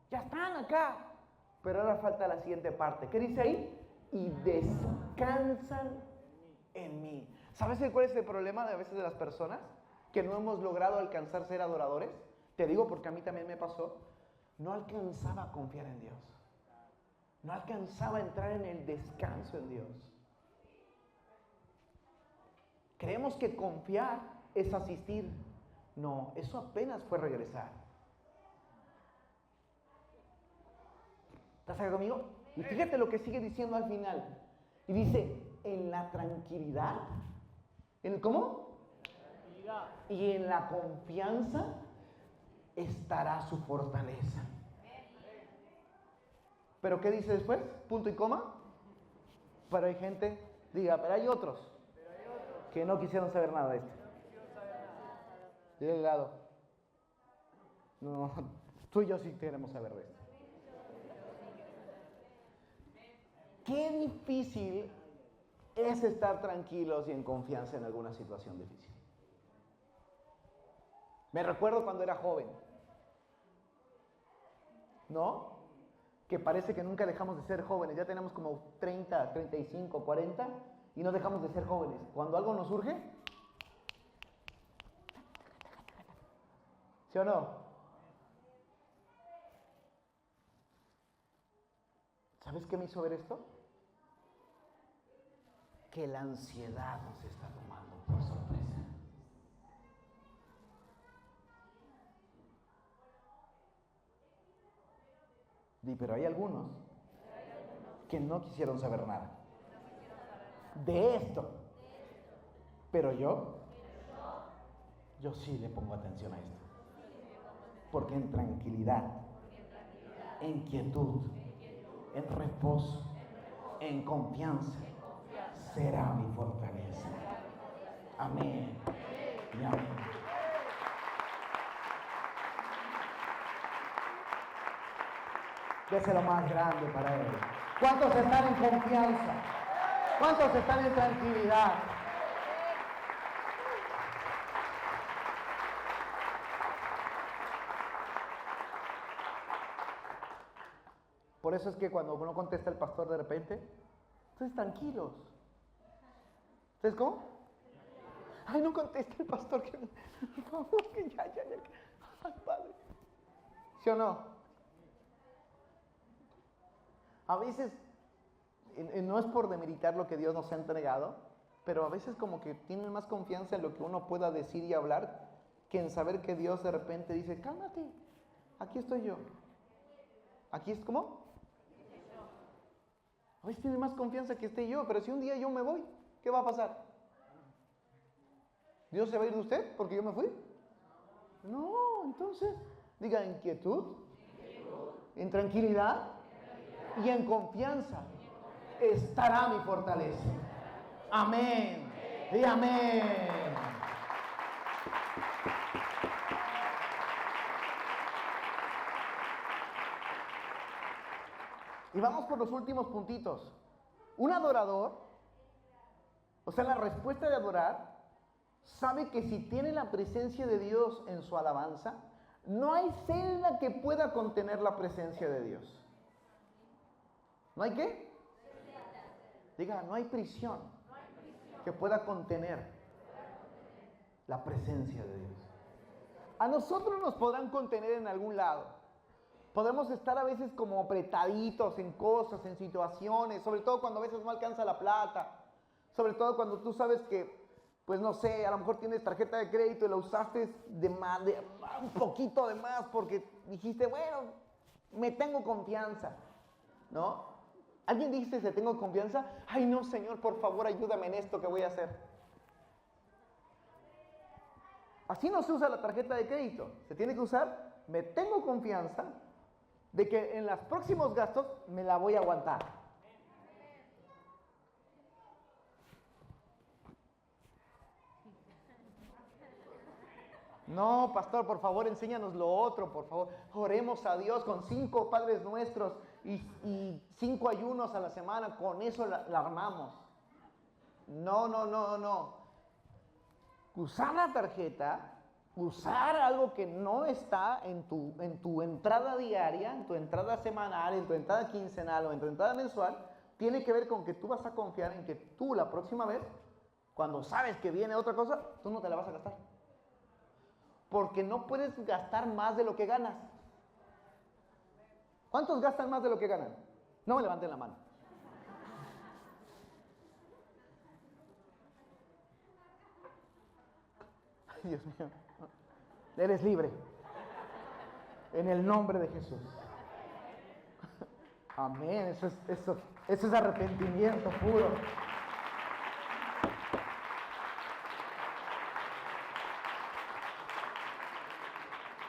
ya están acá. Pero ahora falta la siguiente parte. ¿Qué dice ahí? Y descansan en mí. ¿Sabes cuál es el problema de a veces de las personas? Que no hemos logrado alcanzar ser adoradores. Te digo porque a mí también me pasó. No alcanzaba a confiar en Dios. No alcanzaba a entrar en el descanso en Dios. Creemos que confiar es asistir. No, eso apenas fue regresar. ¿Estás acá conmigo? Y fíjate lo que sigue diciendo al final. Y dice, en la tranquilidad. ¿En el cómo? Tranquilidad. Y en la confianza estará su fortaleza. ¿Pero qué dice después? Punto y coma. Pero hay gente, pero hay otros que no quisieron saber nada de esto. Dile al lado. No, tú y yo sí queremos saber de esto. Qué difícil es estar tranquilos y en confianza en alguna situación difícil. Me recuerdo cuando era joven, ¿no? Que parece que nunca dejamos de ser jóvenes. Ya tenemos como 30, 35, 40 y no dejamos de ser jóvenes. Cuando algo nos surge, ¿sí o no? ¿Sabes qué me hizo ver esto? Que la ansiedad nos está tomando por sorpresa. Pero hay algunos que no quisieron saber nada de esto. Pero yo sí le pongo atención a esto. Porque en tranquilidad, en quietud, en reposo, en confianza, será mi fortaleza. Amén y amén. Déselo más grande para Él. ¿Cuántos están en confianza? ¿Cuántos están en tranquilidad? Por eso es que cuando uno contesta el pastor de repente, entonces tranquilos. ¿Sabes cómo? Ay, no conteste el pastor, que por favor, que ya. Ay, Padre. ¿Sí o no? A veces, no es por demeritar lo que Dios nos ha entregado, pero a veces como que tienen más confianza en lo que uno pueda decir y hablar que en saber que Dios de repente dice, cálmate, aquí estoy yo. ¿Aquí es cómo? A veces tiene más confianza que esté yo, pero si un día yo me voy, ¿qué va a pasar? ¿Dios se va a ir de usted porque yo me fui? No, entonces, diga en quietud, en tranquilidad y en confianza estará mi fortaleza. Amén y amén. Y vamos por los últimos puntitos. Un adorador, o sea, la respuesta de adorar, sabe que si tiene la presencia de Dios en su alabanza, no hay celda que pueda contener la presencia de Dios. ¿No hay qué? Diga, no hay prisión que pueda contener la presencia de Dios. A nosotros nos podrán contener en algún lado. Podemos estar a veces como apretaditos en cosas, en situaciones, sobre todo cuando a veces no alcanza la plata, sobre todo cuando tú sabes que, pues no sé, a lo mejor tienes tarjeta de crédito y la usaste un poquito de más porque dijiste, bueno, me tengo confianza, ¿no? ¿Alguien dice, se tengo confianza? Ay, no, Señor, por favor, ayúdame en esto que voy a hacer. Así no se usa la tarjeta de crédito. Se tiene que usar, me tengo confianza de que en los próximos gastos me la voy a aguantar. No, pastor, por favor, enséñanos lo otro, por favor. Oremos a Dios con 5 Padres Nuestros y 5 ayunos a la semana, con eso la armamos. No. Usar la tarjeta, usar algo que no está en tu entrada diaria, en tu entrada semanal, en tu entrada quincenal o en tu entrada mensual, tiene que ver con que tú vas a confiar en que tú la próxima vez, cuando sabes que viene otra cosa, tú no te la vas a gastar. Porque no puedes gastar más de lo que ganas. ¿Cuántos gastan más de lo que ganan? No me levanten la mano. Ay, Dios mío. Eres libre. En el nombre de Jesús. Amén. Eso es arrepentimiento puro.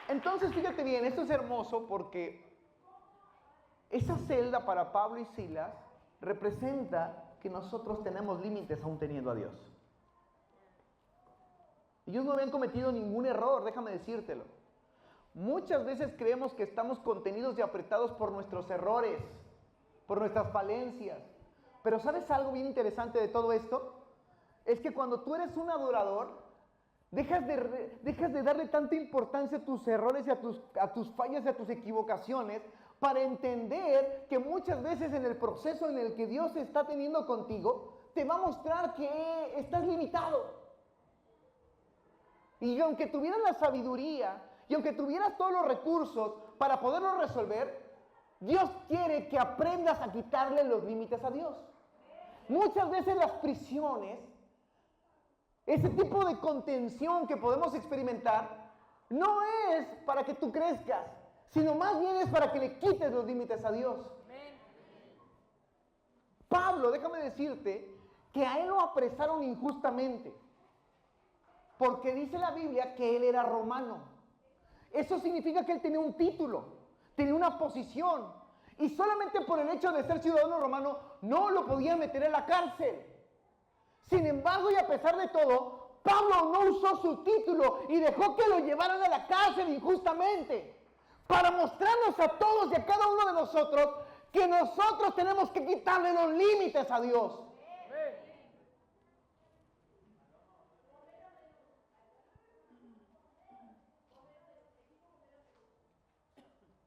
Entonces, fíjate bien, esto es hermoso porque esa celda para Pablo y Silas representa que nosotros tenemos límites aún teniendo a Dios. Ellos no habían cometido ningún error, déjame decírtelo. muchas veces creemos que estamos contenidos y apretados por nuestros errores, por nuestras falencias. Pero ¿sabes algo bien interesante de todo esto? Es que cuando tú eres un adorador, dejas de darle tanta importancia a tus errores y a tus fallas y a tus equivocaciones, para entender que muchas veces en el proceso en el que Dios está teniendo contigo, te va a mostrar que estás limitado. Y aunque tuvieras la sabiduría, y aunque tuvieras todos los recursos para poderlo resolver, Dios quiere que aprendas a quitarle los límites a Dios. Muchas veces las prisiones, ese tipo de contención que podemos experimentar, no es para que tú crezcas, sino más bien es para que le quites los límites a Dios. Pablo, déjame decirte que a él lo apresaron injustamente, porque dice la Biblia que él era romano. Eso significa que él tenía un título, tenía una posición, y solamente por el hecho de ser ciudadano romano no lo podían meter en la cárcel. Sin embargo, y a pesar de todo, Pablo no usó su título y dejó que lo llevaran a la cárcel injustamente, para mostrarnos a todos y a cada uno de nosotros que nosotros tenemos que quitarle los límites a Dios.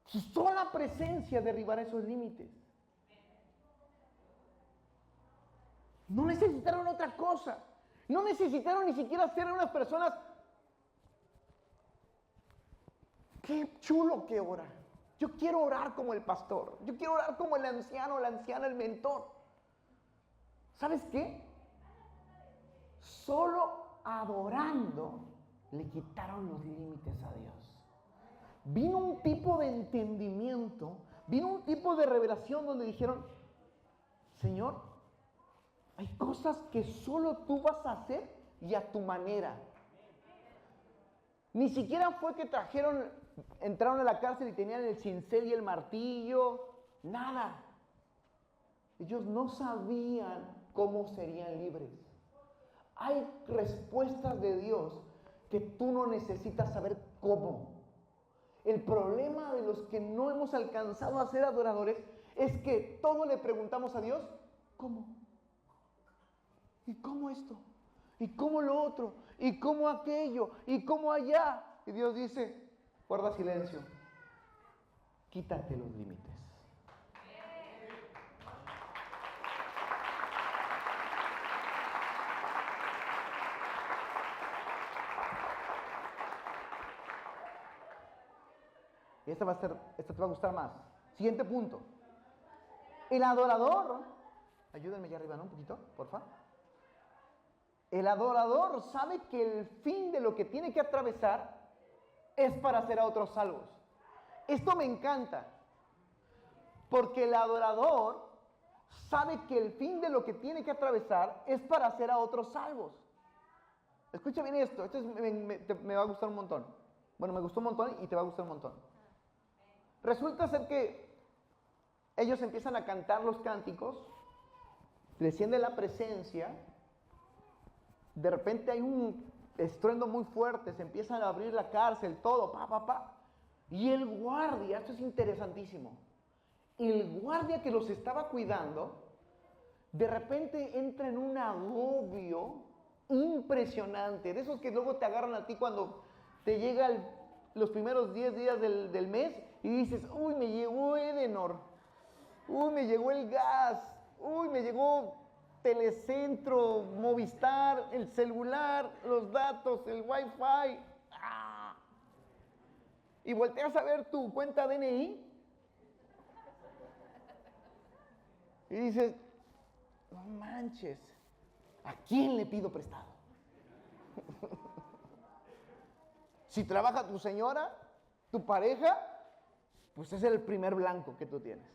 Su sola presencia derribará esos límites. No necesitaron otra cosa. No necesitaron ni siquiera ser unas personas. Qué chulo que orar. Yo quiero orar como el pastor. Yo quiero orar como el anciano, la anciana, el mentor. ¿Sabes qué? Solo adorando le quitaron los límites a Dios. Vino un tipo de entendimiento, vino un tipo de revelación donde dijeron, Señor, hay cosas que solo tú vas a hacer y a tu manera. Ni siquiera fue que entraron a la cárcel y tenían el cincel y el martillo, nada. Ellos no sabían cómo serían libres. Hay respuestas de Dios que tú no necesitas saber cómo. El problema de los que no hemos alcanzado a ser adoradores es que todo le preguntamos a Dios, ¿cómo? ¿Y cómo esto? ¿Y cómo lo otro? ¿Y cómo aquello? ¿Y cómo allá? Y Dios dice, guarda silencio, quítate los límites. Y esta te va a gustar más. Siguiente punto. El adorador, ayúdenme ya arriba, ¿no? Un poquito, por favor. El adorador sabe que el fin de lo que tiene que atravesar es para hacer a otros salvos. Esto me encanta, porque el adorador sabe que el fin de lo que tiene que atravesar es para hacer a otros salvos. Escucha bien esto me va a gustar un montón. Bueno, me gustó un montón y te va a gustar un montón. Resulta ser que ellos empiezan a cantar los cánticos, desciende la presencia, de repente hay un estruendo muy fuerte, se empiezan a abrir la cárcel, todo, y el guardia, esto es interesantísimo, el guardia que los estaba cuidando, de repente entra en un agobio impresionante, de esos que luego te agarran a ti cuando te llega los primeros 10 días del mes, y dices, uy, me llegó Edenor, uy, me llegó el gas, uy, me llegó Telecentro, Movistar, el celular, los datos, el Wi-Fi. ¡Ah! Y volteas a ver tu cuenta DNI y dices, no manches, ¿a quién le pido prestado? Si trabaja tu señora, tu pareja, pues es el primer blanco que tú tienes.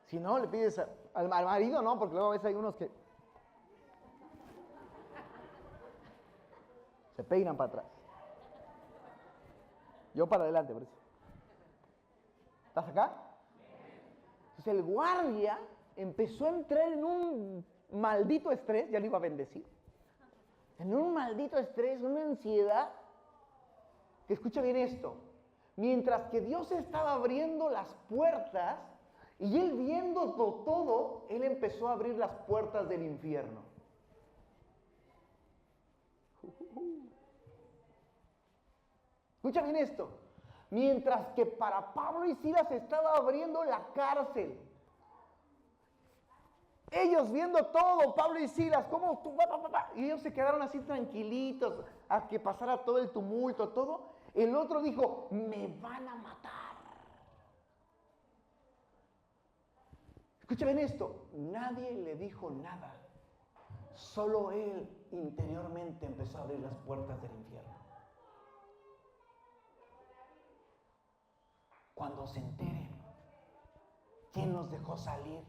Si no, le pides al marido, no, porque luego a veces hay unos que se peinan para atrás. Yo para adelante, por eso. ¿Estás acá? Entonces el guardia empezó a entrar en un maldito estrés, ya lo iba a bendecir. en un maldito estrés, una ansiedad. Escucha bien esto. Mientras que Dios estaba abriendo las puertas y él viendo todo, él empezó a abrir las puertas del infierno. Escucha bien esto. Mientras que para Pablo y Silas estaba abriendo la cárcel. Ellos viendo todo, Pablo y Silas, cómo y ellos se quedaron así tranquilitos a que pasara todo el tumulto, todo. El otro dijo, me van a matar. Escucha bien esto, nadie le dijo nada. Solo él interiormente empezó a abrir las puertas del infierno. Cuando se enteren, ¿quién nos dejó salir?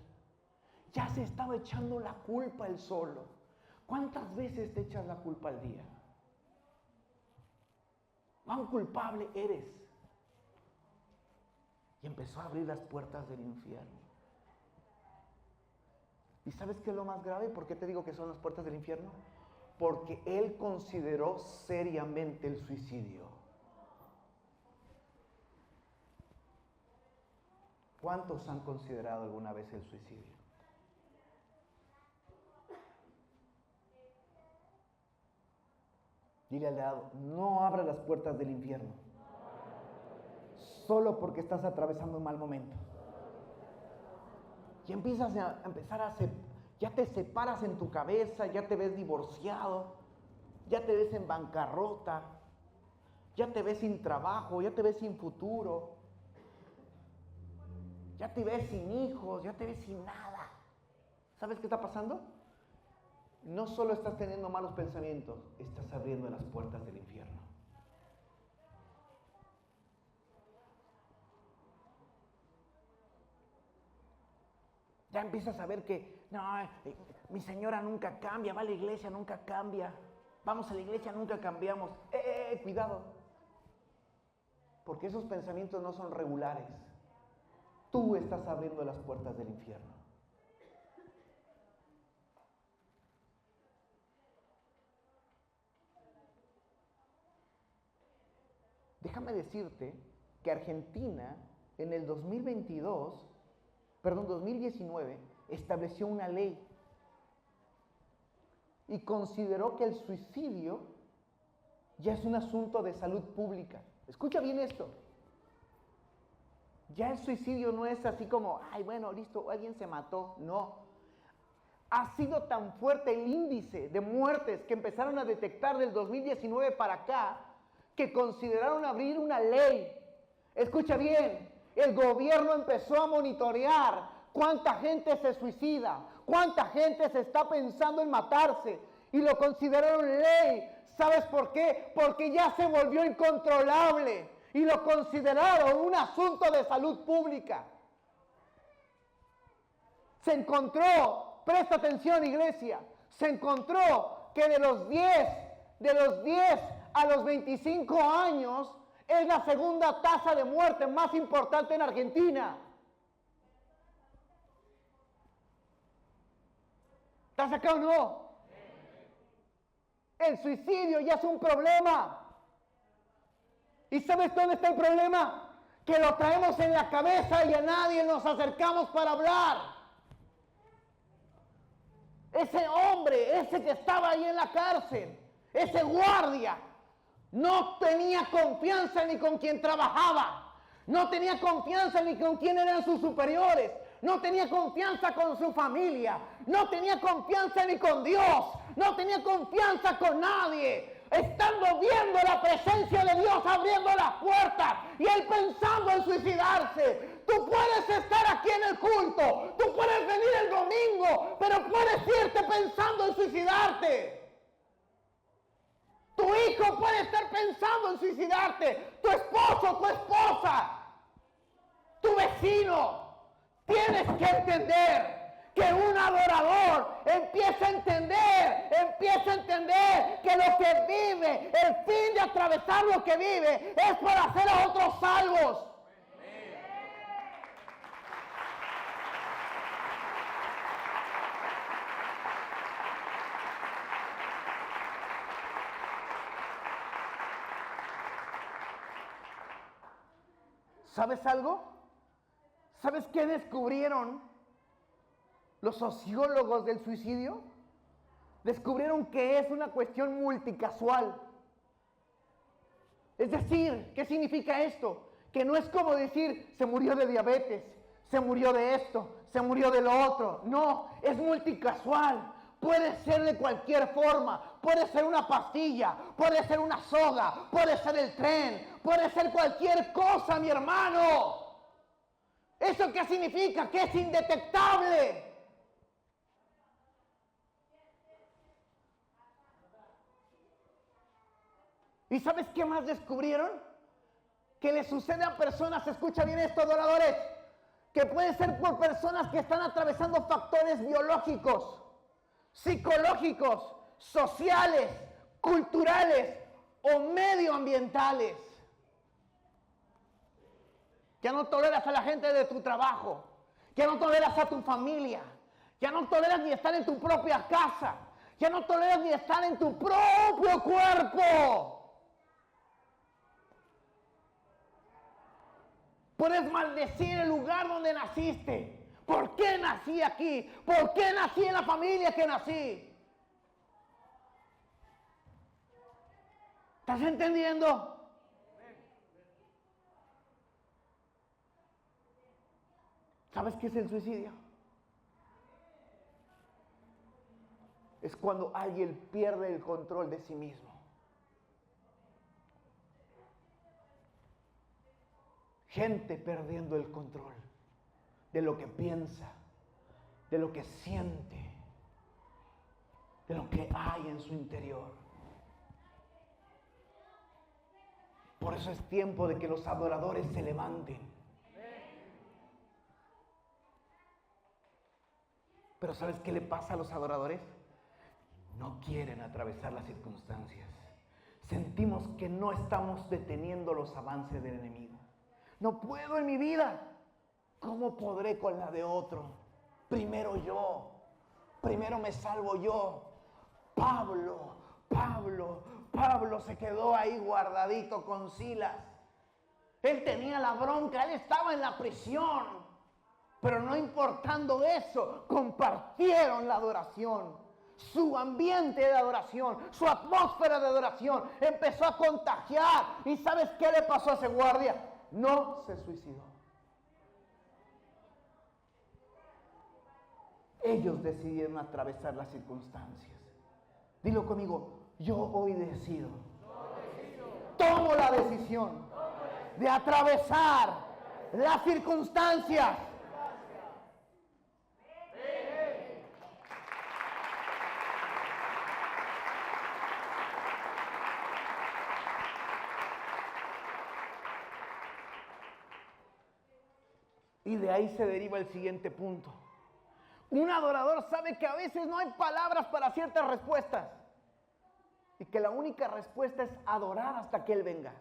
Ya se estaba echando la culpa él solo. ¿Cuántas veces te echas la culpa al día? ¿Cuán culpable eres? Y empezó a abrir las puertas del infierno. ¿Y sabes qué es lo más grave? ¿Por qué te digo que son las puertas del infierno? Porque él consideró seriamente el suicidio. ¿Cuántos han considerado alguna vez el suicidio? Dile al lado, no abras las puertas del infierno. Solo porque estás atravesando un mal momento. Y empiezas a ya te separas en tu cabeza, ya te ves divorciado, ya te ves en bancarrota, ya te ves sin trabajo, ya te ves sin futuro, ya te ves sin hijos, ya te ves sin nada. ¿Sabes qué está pasando? No solo estás teniendo malos pensamientos, estás abriendo las puertas del infierno. Ya empiezas a ver que, no, mi señora nunca cambia, va a la iglesia, nunca cambia. Vamos a la iglesia, nunca cambiamos. Cuidado. Porque esos pensamientos no son regulares. Tú estás abriendo las puertas del infierno. Déjame decirte que Argentina en el 2019, estableció una ley y consideró que el suicidio ya es un asunto de salud pública. Escucha bien esto. Ya el suicidio no es así como, ay, bueno, listo, alguien se mató. No. Ha sido tan fuerte el índice de muertes que empezaron a detectar del 2019 para acá, que consideraron abrir una ley. Escucha bien, el gobierno empezó a monitorear cuánta gente se suicida, cuánta gente se está pensando en matarse, y lo consideraron ley. ¿Sabes por qué? Porque ya se volvió incontrolable y lo consideraron un asunto de salud pública. Se encontró, presta atención iglesia, se encontró que de los 10 a los 25 años es la segunda tasa de muerte más importante en Argentina. ¿Estás acá o no? El suicidio ya es un problema. ¿Y sabes dónde está el problema? Que lo traemos en la cabeza y a nadie nos acercamos para hablar. Ese hombre, ese que estaba ahí en la cárcel, ese guardia, no tenía confianza ni con quien trabajaba, no tenía confianza ni con quién eran sus superiores, no tenía confianza con su familia, no tenía confianza ni con Dios, no tenía confianza con nadie. Estando viendo la presencia de Dios abriendo las puertas y él pensando en suicidarse. Tú puedes estar aquí en el culto, tú puedes venir el domingo, pero puedes irte pensando en suicidarte. Tu hijo puede estar pensando en suicidarte, tu esposo, tu esposa, tu vecino. Tienes que entender que un adorador empieza a entender que lo que vive, el fin de atravesar lo que vive, es para hacer a otros salvos. ¿Sabes algo? ¿Sabes qué descubrieron los sociólogos del suicidio? Descubrieron que es una cuestión multicasual. Es decir, ¿qué significa esto? Que no es como decir, se murió de diabetes, se murió de esto, se murió de lo otro. No, es multicasual. Puede ser de cualquier forma. Puede ser una pastilla, puede ser una soga, puede ser el tren, puede ser cualquier cosa, mi hermano. ¿Eso qué significa? Que es indetectable. ¿Y sabes qué más descubrieron? Que le sucede a personas, escucha bien esto, adoradores, que puede ser por personas que están atravesando factores biológicos, psicológicos, sociales, culturales o medioambientales. Ya no toleras a la gente de tu trabajo, ya no toleras a tu familia, ya no toleras ni estar en tu propia casa, ya no toleras ni estar en tu propio cuerpo. Puedes maldecir el lugar donde naciste. ¿Por qué nací aquí? ¿Por qué nací en la familia que nací? ¿Estás entendiendo? ¿Sabes qué es el suicidio? Es cuando alguien pierde el control de sí mismo. Gente perdiendo el control de lo que piensa, de lo que siente, de lo que hay en su interior. Por eso es tiempo de que los adoradores se levanten. Pero ¿sabes qué le pasa a los adoradores? No quieren atravesar las circunstancias. Sentimos que no estamos deteniendo los avances del enemigo. No puedo en mi vida. ¿Cómo podré con la de otro? Primero yo. Primero me salvo yo. Pablo se quedó ahí guardadito con Silas. Él tenía la bronca, él estaba en la prisión. Pero no importando eso, compartieron la adoración. Su ambiente de adoración, su atmósfera de adoración empezó a contagiar. ¿Y sabes qué le pasó a ese guardia? No se suicidó. Ellos decidieron atravesar las circunstancias. Dilo conmigo, yo hoy decido. Tomo la decisión de atravesar las circunstancias. Y de ahí se deriva el siguiente punto. Un adorador sabe que a veces no hay palabras para ciertas respuestas. Y que la única respuesta es adorar hasta que Él venga.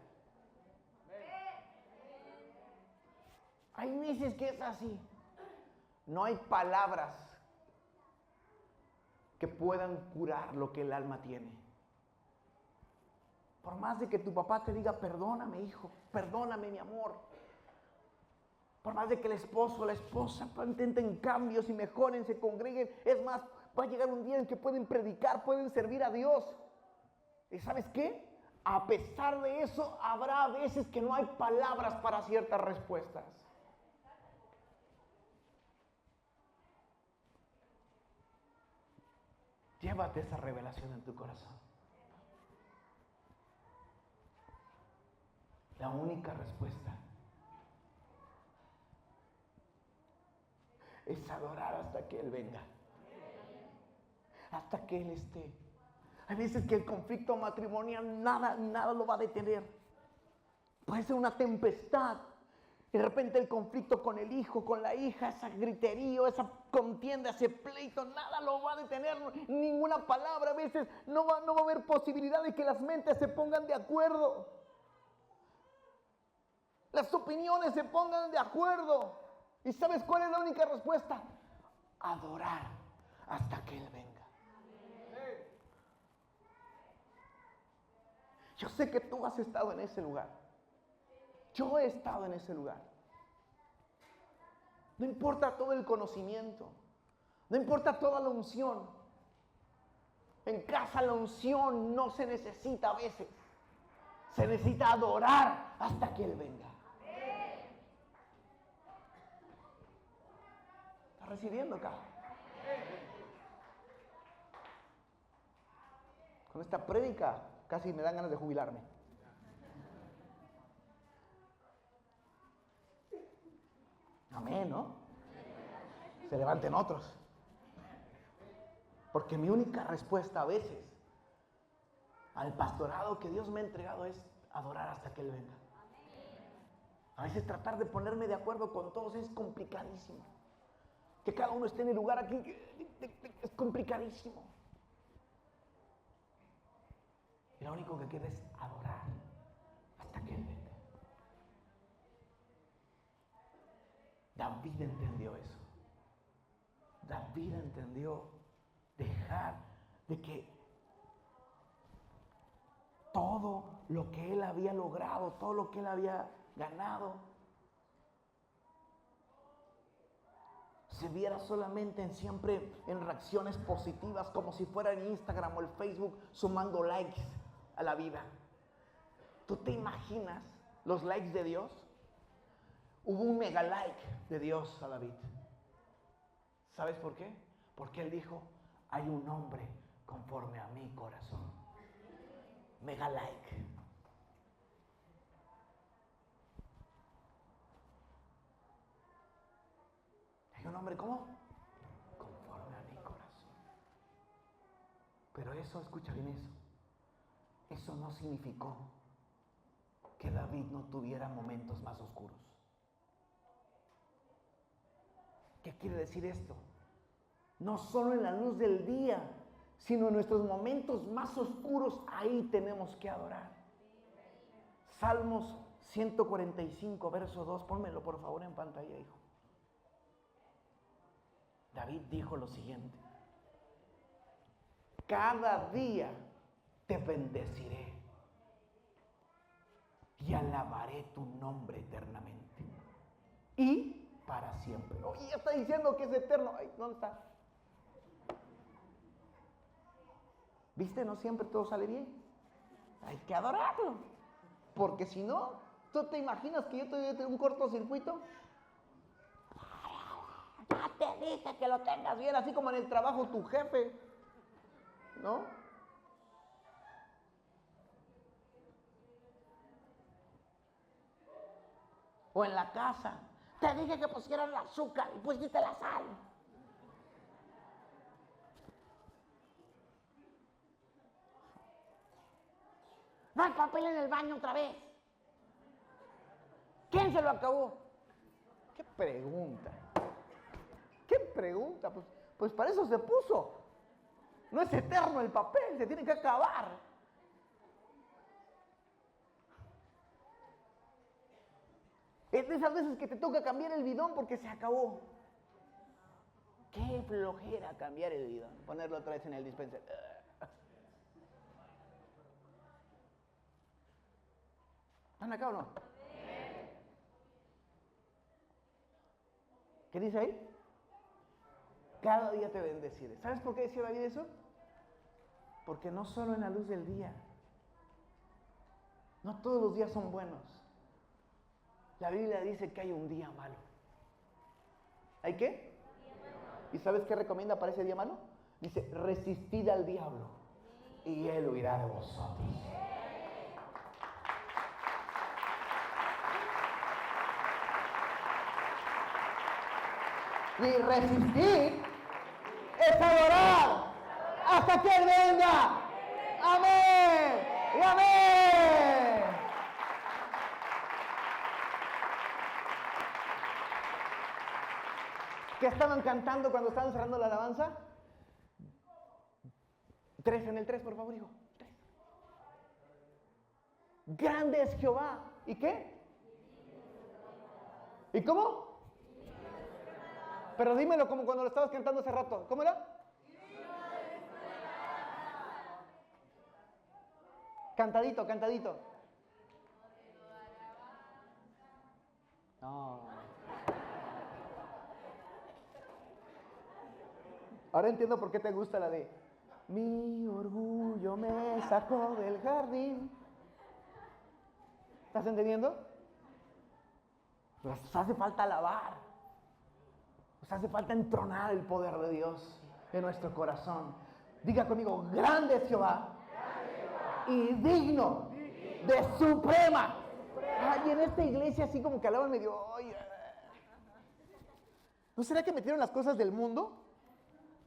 Hay veces que es así. No hay palabras que puedan curar lo que el alma tiene. Por más de que tu papá te diga, perdóname hijo, perdóname mi amor. Por más de que el esposo o la esposa intenten cambios y mejoren, se congreguen. Es más, va a llegar un día en que pueden predicar, pueden servir a Dios. ¿Y sabes qué? A pesar de eso, habrá veces que no hay palabras para ciertas respuestas. Llévate esa revelación en tu corazón. La única respuesta es adorar hasta que Él venga. Hasta que Él esté. Hay veces que el conflicto matrimonial nada lo va a detener. Puede ser una tempestad. Y de repente el conflicto con el hijo, con la hija, esa griterío, esa contienda, ese pleito, nada lo va a detener. Ninguna palabra. A veces no va a haber posibilidad de que las mentes se pongan de acuerdo. Las opiniones se pongan de acuerdo. ¿Y sabes cuál es la única respuesta? Adorar hasta que Él venga. Yo sé que tú has estado en ese lugar. Yo he estado en ese lugar. No importa todo el conocimiento. No importa toda la unción. En casa la unción no se necesita a veces. Se necesita adorar hasta que Él venga. ¿Está recibiendo acá? Con esta prédica casi me dan ganas de jubilarme. Amén, ¿no? Se levanten otros. Porque mi única respuesta a veces al pastorado que Dios me ha entregado es adorar hasta que Él venga. A veces tratar de ponerme de acuerdo con todos es complicadísimo. Que cada uno esté en el lugar aquí es complicadísimo. Y lo único que queda es adorar hasta que Él venga. David entendió eso. David entendió dejar de que todo lo que él había logrado, todo lo que él había ganado, se viera solamente siempre en reacciones positivas, como si fuera en Instagram o el Facebook sumando likes a la vida. ¿Tú te imaginas los likes de Dios? Hubo un mega like de Dios a David. ¿Sabes por qué? Porque él dijo, hay un hombre conforme a mi corazón. Mega like. Hay un hombre, ¿cómo? Conforme a mi corazón. Pero eso, escucha bien eso. Eso no significó que David no tuviera momentos más oscuros. ¿Qué quiere decir esto? No solo en la luz del día, sino en nuestros momentos más oscuros, ahí tenemos que adorar. Salmos 145, verso 2, pónmelo por favor en pantalla, hijo. David dijo lo siguiente: cada día te bendeciré y alabaré tu nombre eternamente y para siempre. Oye, ya está diciendo que es eterno. Ay, ¿dónde está? ¿Viste? No siempre todo sale bien. Hay que adorarlo. Porque si no, ¿tú te imaginas que yo te doy un cortocircuito? Ya te dije que lo tengas bien, así como en el trabajo tu jefe, ¿no? O en la casa. Te dije que pusieran el azúcar y pusiste la sal. No hay papel en el baño otra vez. ¿Quién se lo acabó? ¿Qué pregunta? ¿Qué pregunta? Pues para eso se puso. No es eterno el papel, se tiene que acabar. Es de esas veces que te toca cambiar el bidón porque se acabó. Qué flojera cambiar el bidón, ponerlo otra vez en el dispenser. ¿Están acá o no? ¿Qué dice ahí? Cada día te bendeciré. ¿Sabes por qué decía David eso? Porque no solo en la luz del día, no todos los días son buenos. La Biblia dice que hay un día malo. ¿Hay qué? ¿Y sabes qué recomienda para ese día malo? Dice, resistid al diablo y él huirá de vosotros. Y resistir es adorar hasta que Él venga. Amén y amén. ¿Qué estaban cantando cuando estaban cerrando la alabanza? 3 en el 3, por favor, hijo. 3. Grande es Jehová. ¿Y qué? ¿Y cómo? Pero dímelo como cuando lo estabas cantando hace rato. ¿Cómo era? Cantadito, cantadito. No. Ahora entiendo por qué te gusta la de mi orgullo me sacó del jardín. ¿Estás entendiendo? Nos hace falta alabar. Nos hace falta entronar el poder de Dios en nuestro corazón. Diga conmigo, grande es Jehová y digno de suprema. Y en esta iglesia así como que alaban medio, oye, ¿no será que metieron las cosas del mundo?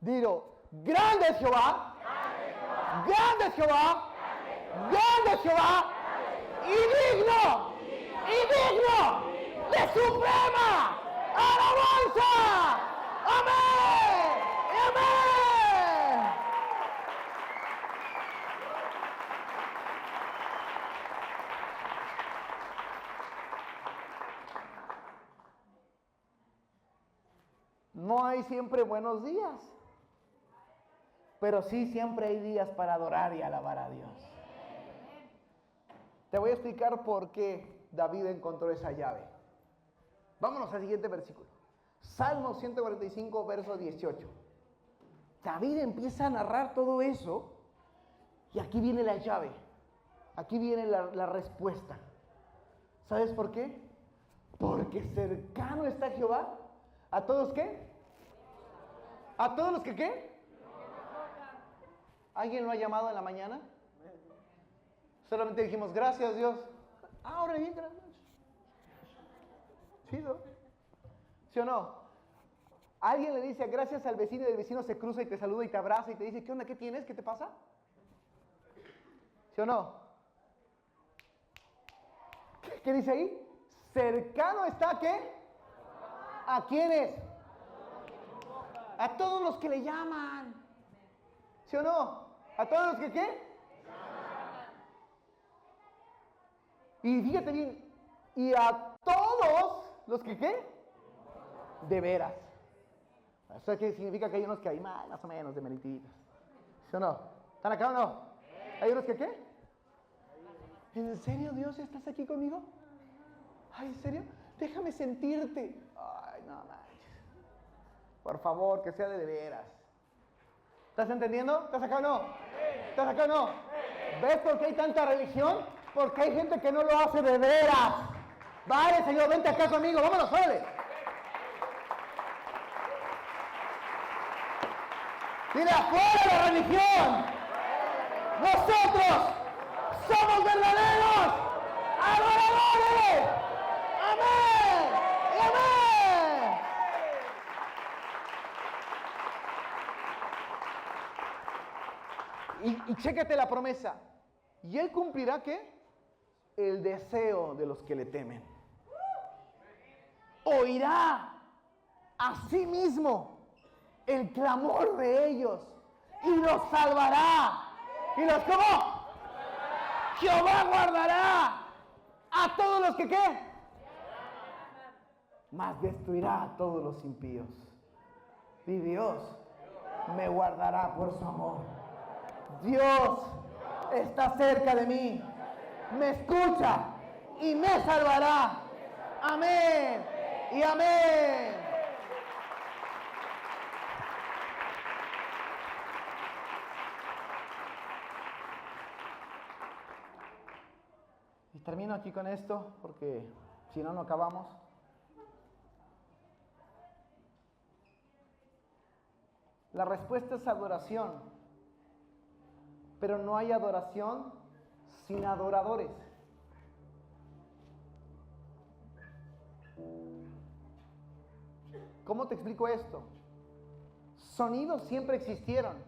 Digo, grande es Jehová, grande es Jehová, grande es Jehová, y digno de suprema alabanza. Amén, amén. No hay siempre buenos días, pero sí siempre hay días para adorar y alabar a Dios. Te voy a explicar por qué David encontró esa llave. Vámonos al siguiente versículo. Salmo 145, verso 18. David empieza a narrar todo eso y aquí viene la llave. Aquí viene la respuesta. ¿Sabes por qué? Porque cercano está Jehová. ¿A todos qué? ¿A todos los que qué? ¿Alguien lo ha llamado en la mañana? Solamente dijimos, gracias Dios. Ahora bien, gracias. Chido. ¿Sí o no? Alguien le dice gracias al vecino y el vecino se cruza y te saluda y te abraza y te dice, ¿qué onda? ¿Qué tienes? ¿Qué te pasa? ¿Sí o no? ¿Qué dice ahí? Cercano está, ¿qué? ¿A quiénes? A todos los que le llaman. ¿Sí o no? ¿A todos los que qué? Y fíjate bien, y a todos los que qué? De veras. ¿Eso qué significa? Que hay unos que hay más o menos de merititas. ¿Sí o no? ¿Están acá o no? ¿Hay unos que qué? ¿En serio, Dios, estás aquí conmigo? Ay, ¿en serio? Déjame sentirte. Ay, no manches. Por favor, que sea de veras. ¿Estás entendiendo? ¿Estás acá o no? ¿Estás acá o no? ¿Ves por qué hay tanta religión? Porque hay gente que no lo hace de veras. Vale, Señor, vente acá conmigo. Vámonos, órale. Mira, fuera la religión. Nosotros somos verdaderos adoradores. Amén. Y amén. Y chécate la promesa. Y Él cumplirá, ¿qué? El deseo de los que le temen. Oirá a sí mismo el clamor de ellos y los salvará. ¿Y los cómo? Jehová guardará a todos los que ¿qué? Mas destruirá a todos los impíos. Y Dios me guardará por su amor. Dios está cerca de mí, me escucha y me salvará. Amén y amén. Y termino aquí con esto, porque si no, no acabamos. La respuesta es adoración. Pero no hay adoración sin adoradores. ¿Cómo te explico esto? Sonidos siempre existieron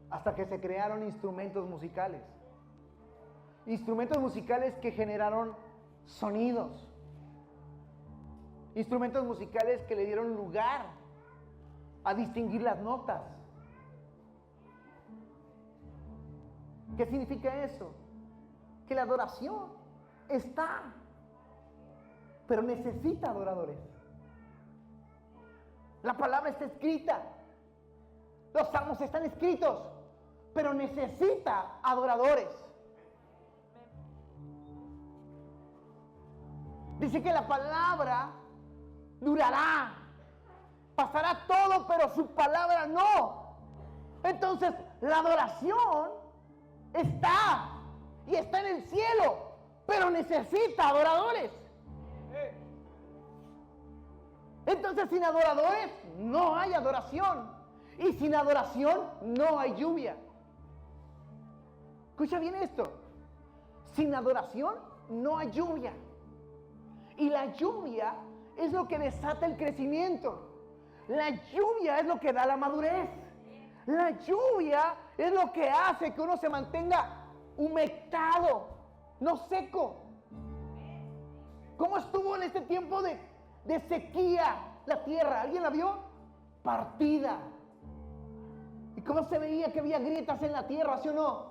hasta que se crearon instrumentos musicales. Instrumentos musicales que generaron sonidos. Instrumentos musicales que le dieron lugar a distinguir las notas. ¿Qué significa eso? Que la adoración está, pero necesita adoradores. La palabra está escrita, los salmos están escritos, pero necesita adoradores. Dice que la palabra durará, pasará todo todo, pero su palabra no. Entonces, la adoración está y está en el cielo, pero necesita adoradores. Entonces, sin adoradores no hay adoración, y sin adoración no hay lluvia. Escucha bien esto: sin adoración no hay lluvia, y la lluvia es lo que desata el crecimiento. La lluvia es lo que da la madurez. La lluvia es lo que hace que uno se mantenga humectado, no seco. ¿Cómo estuvo en este tiempo de sequía la tierra? ¿Alguien la vio? Partida. ¿Y cómo se veía que había grietas en la tierra, sí o no?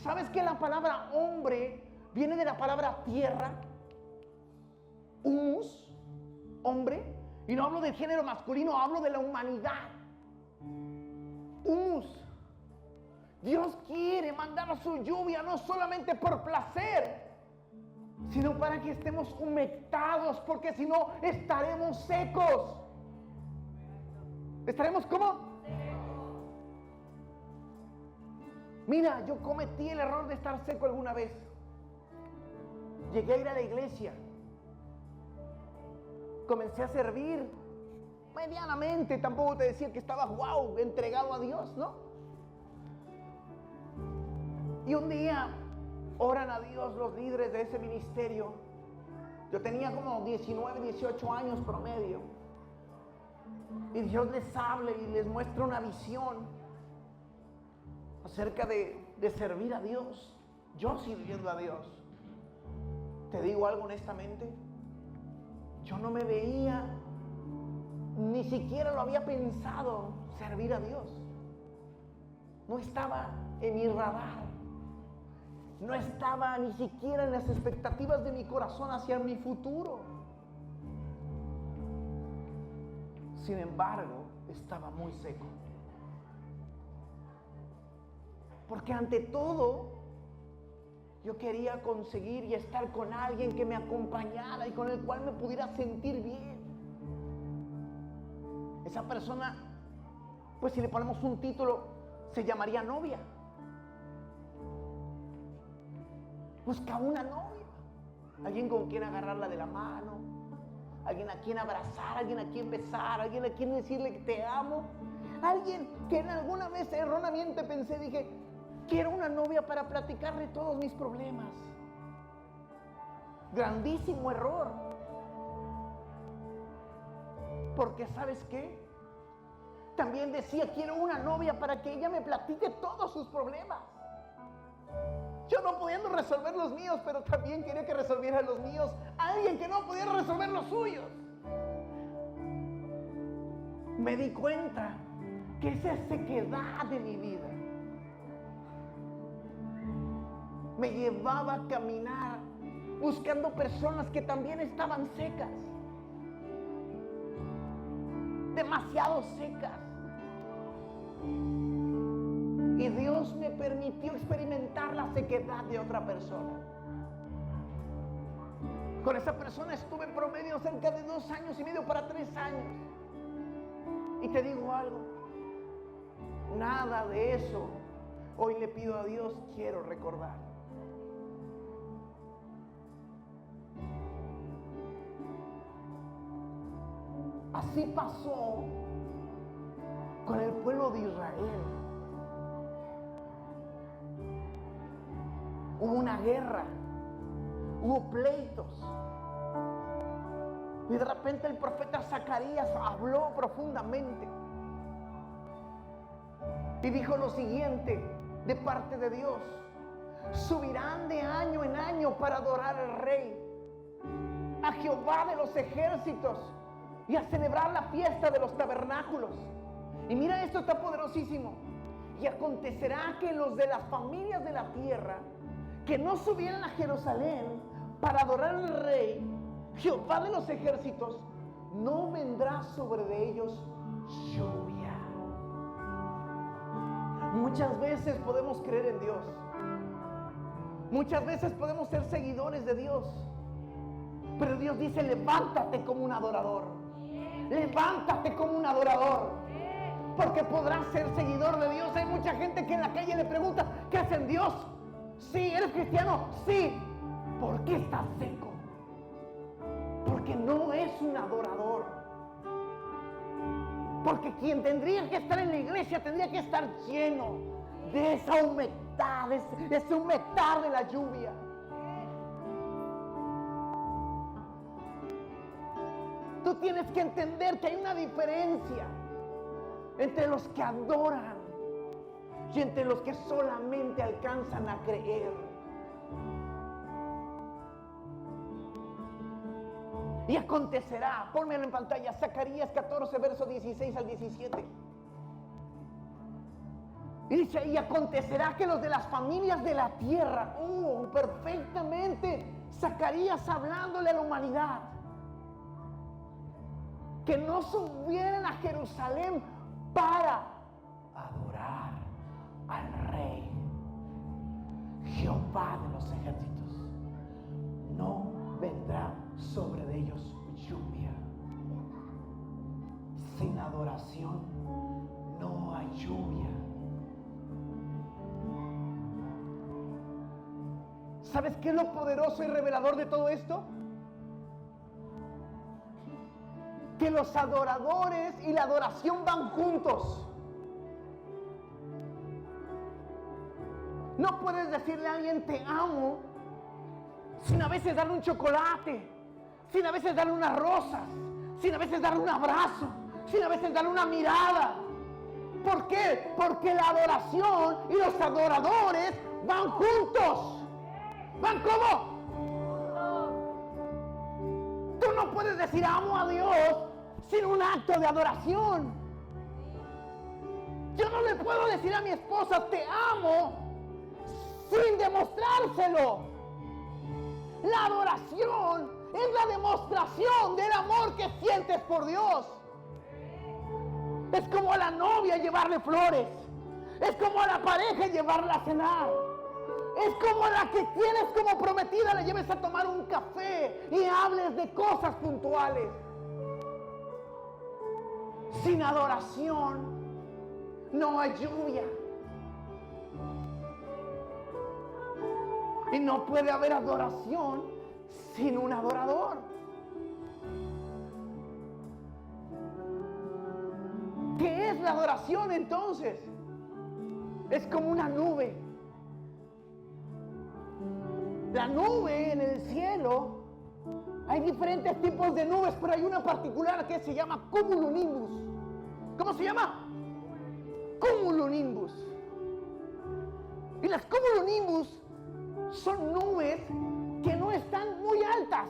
¿Sabes que la palabra hombre viene de la palabra tierra? Humus, hombre. Y no hablo del género masculino, hablo de la humanidad. Humus. Dios quiere mandar su lluvia no solamente por placer, sino para que estemos humectados, porque si no estaremos secos. ¿Estaremos cómo? Mira, yo cometí el error de estar seco alguna vez. Llegué a ir a la iglesia. Comencé a servir medianamente, tampoco te decía que estaba wow, entregado a Dios, ¿no? Y un día oran a Dios los líderes de ese ministerio. Yo tenía como 19, 18 años promedio. Y Dios les habla y les muestra una visión acerca de servir a Dios. Yo sirviendo a Dios. Te digo algo honestamente, yo no me veía, ni siquiera lo había pensado, servir a Dios. No estaba en mi radar. No estaba ni siquiera en las expectativas de mi corazón hacia mi futuro. Sin embargo, estaba muy seco. Porque ante todo, yo quería conseguir y estar con alguien que me acompañara y con el cual me pudiera sentir bien. Esa persona, pues si le ponemos un título, se llamaría novia. Buscaba una novia, alguien con quien agarrarla de la mano, alguien a quien abrazar, alguien a quien besar, alguien a quien decirle que te amo, alguien que en alguna vez erróneamente pensé, dije, quiero una novia para platicarle todos mis problemas. Grandísimo error. Porque ¿sabes qué? También decía, quiero una novia para que ella me platique todos sus problemas. Yo no pudiendo resolver los míos, pero también quería que resolviera los míos alguien que no pudiera resolver los suyos. Me di cuenta que esa sequedad de mi vida me llevaba a caminar buscando personas que también estaban secas, demasiado secas. Y Dios me permitió experimentar la sequedad de otra persona. Con esa persona estuve en promedio cerca de 2 años y medio para 3 años. Y te digo algo, nada de eso hoy le pido a Dios, quiero recordar. Así pasó con el pueblo de Israel. Hubo una guerra, hubo pleitos. Y de repente el profeta Zacarías habló profundamente. Y dijo lo siguiente de parte de Dios: subirán de año en año para adorar al Rey, a Jehová de los ejércitos, y a celebrar la fiesta de los tabernáculos. Y mira, esto está poderosísimo. Y acontecerá que los de las familias de la tierra que no subieran a Jerusalén para adorar al Rey, Jehová de los ejércitos, no vendrá sobre de ellos lluvia. Muchas veces podemos creer en Dios. Muchas veces podemos ser seguidores de Dios. Pero Dios dice, levántate como un adorador. Levántate como un adorador. porque podrás ser seguidor de Dios. Hay mucha gente que en la calle le pregunta, ¿qué hace en Dios? Sí. ¿Eres cristiano? Sí. ¿Por qué estás seco? Porque no es un adorador. Porque quien tendría que estar en la iglesia tendría que estar lleno de esa humedad, de ese humedad de la lluvia. Tú tienes que entender que hay una diferencia entre los que adoran y entre los que solamente alcanzan a creer. Y acontecerá, pónmelo en pantalla, Zacarías 14, verso 16 al 17. Y dice, y acontecerá que los de las familias de la tierra, perfectamente, Zacarías hablándole a la humanidad, que no subieran a Jerusalén para adorar al Rey, Jehová de los ejércitos. No vendrá sobre ellos lluvia. Sin adoración no hay lluvia. ¿Sabes qué es lo poderoso y revelador de todo esto? Que los adoradores y la adoración van juntos. No puedes decirle a alguien te amo sin a veces darle un chocolate, sin a veces darle unas rosas, sin a veces darle un abrazo, sin a veces darle una mirada. ¿Por qué? Porque la adoración y los adoradores van juntos. ¿Van cómo? Tú no puedes decir amo a Dios sin un acto de adoración. Yo no le puedo decir a mi esposa te amo sin demostrárselo. La adoración es la demostración del amor que sientes por Dios. Es como a la novia llevarle flores. Es como a la pareja llevarla a cenar. Es como a la que tienes como prometida le lleves a tomar un café y hables de cosas puntuales. Sin adoración no hay lluvia. Y no puede haber adoración sin un adorador. ¿Qué es la adoración entonces? Es como una nube. La nube en el cielo, hay diferentes tipos de nubes, pero hay una particular que se llama cumulonimbus. ¿Cómo se llama? Cumulonimbus. Y las cumulonimbus son nubes que no están muy altas,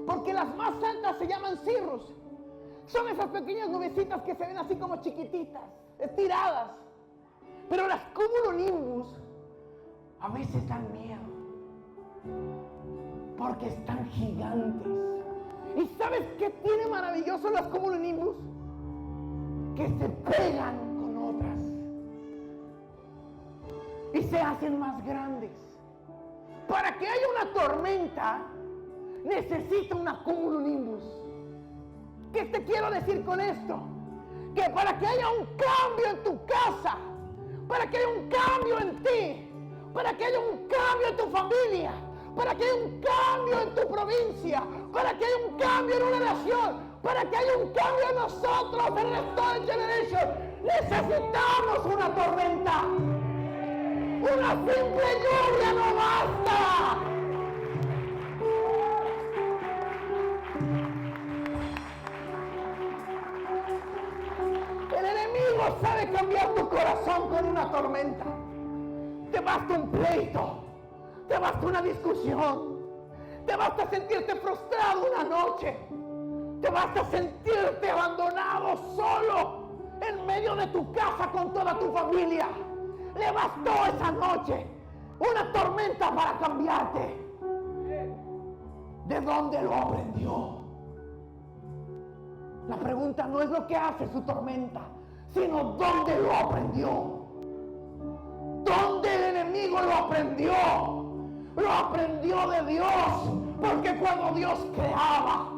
porque las más altas se llaman cirrus. Son esas pequeñas nubecitas que se ven así como chiquititas, estiradas. Pero las cumulonimbus a veces dan miedo, porque están gigantes. ¿Y sabes qué tiene maravilloso las cumulonimbus? Que se pegan con otras y se hacen más grandes. Para que haya una tormenta necesita una cumulonimbus. ¿Qué te quiero decir con esto? Que para que haya un cambio en tu casa, para que haya un cambio en ti, para que haya un cambio en tu familia, para que haya un cambio en tu provincia, para que haya un cambio en una nación, para que haya un cambio en nosotros, en Restored Generation, necesitamos una tormenta. Una simple lluvia no basta. El enemigo sabe cambiar tu corazón con una tormenta. Te basta un pleito, te basta una discusión, te basta sentirte frustrado una noche, te basta sentirte abandonado solo en medio de tu casa con toda tu familia. Le bastó esa noche una tormenta para cambiarte. ¿De dónde lo aprendió? La pregunta no es lo que hace su tormenta, sino dónde lo aprendió. ¿Dónde el enemigo lo aprendió? Lo aprendió de Dios, porque cuando Dios creaba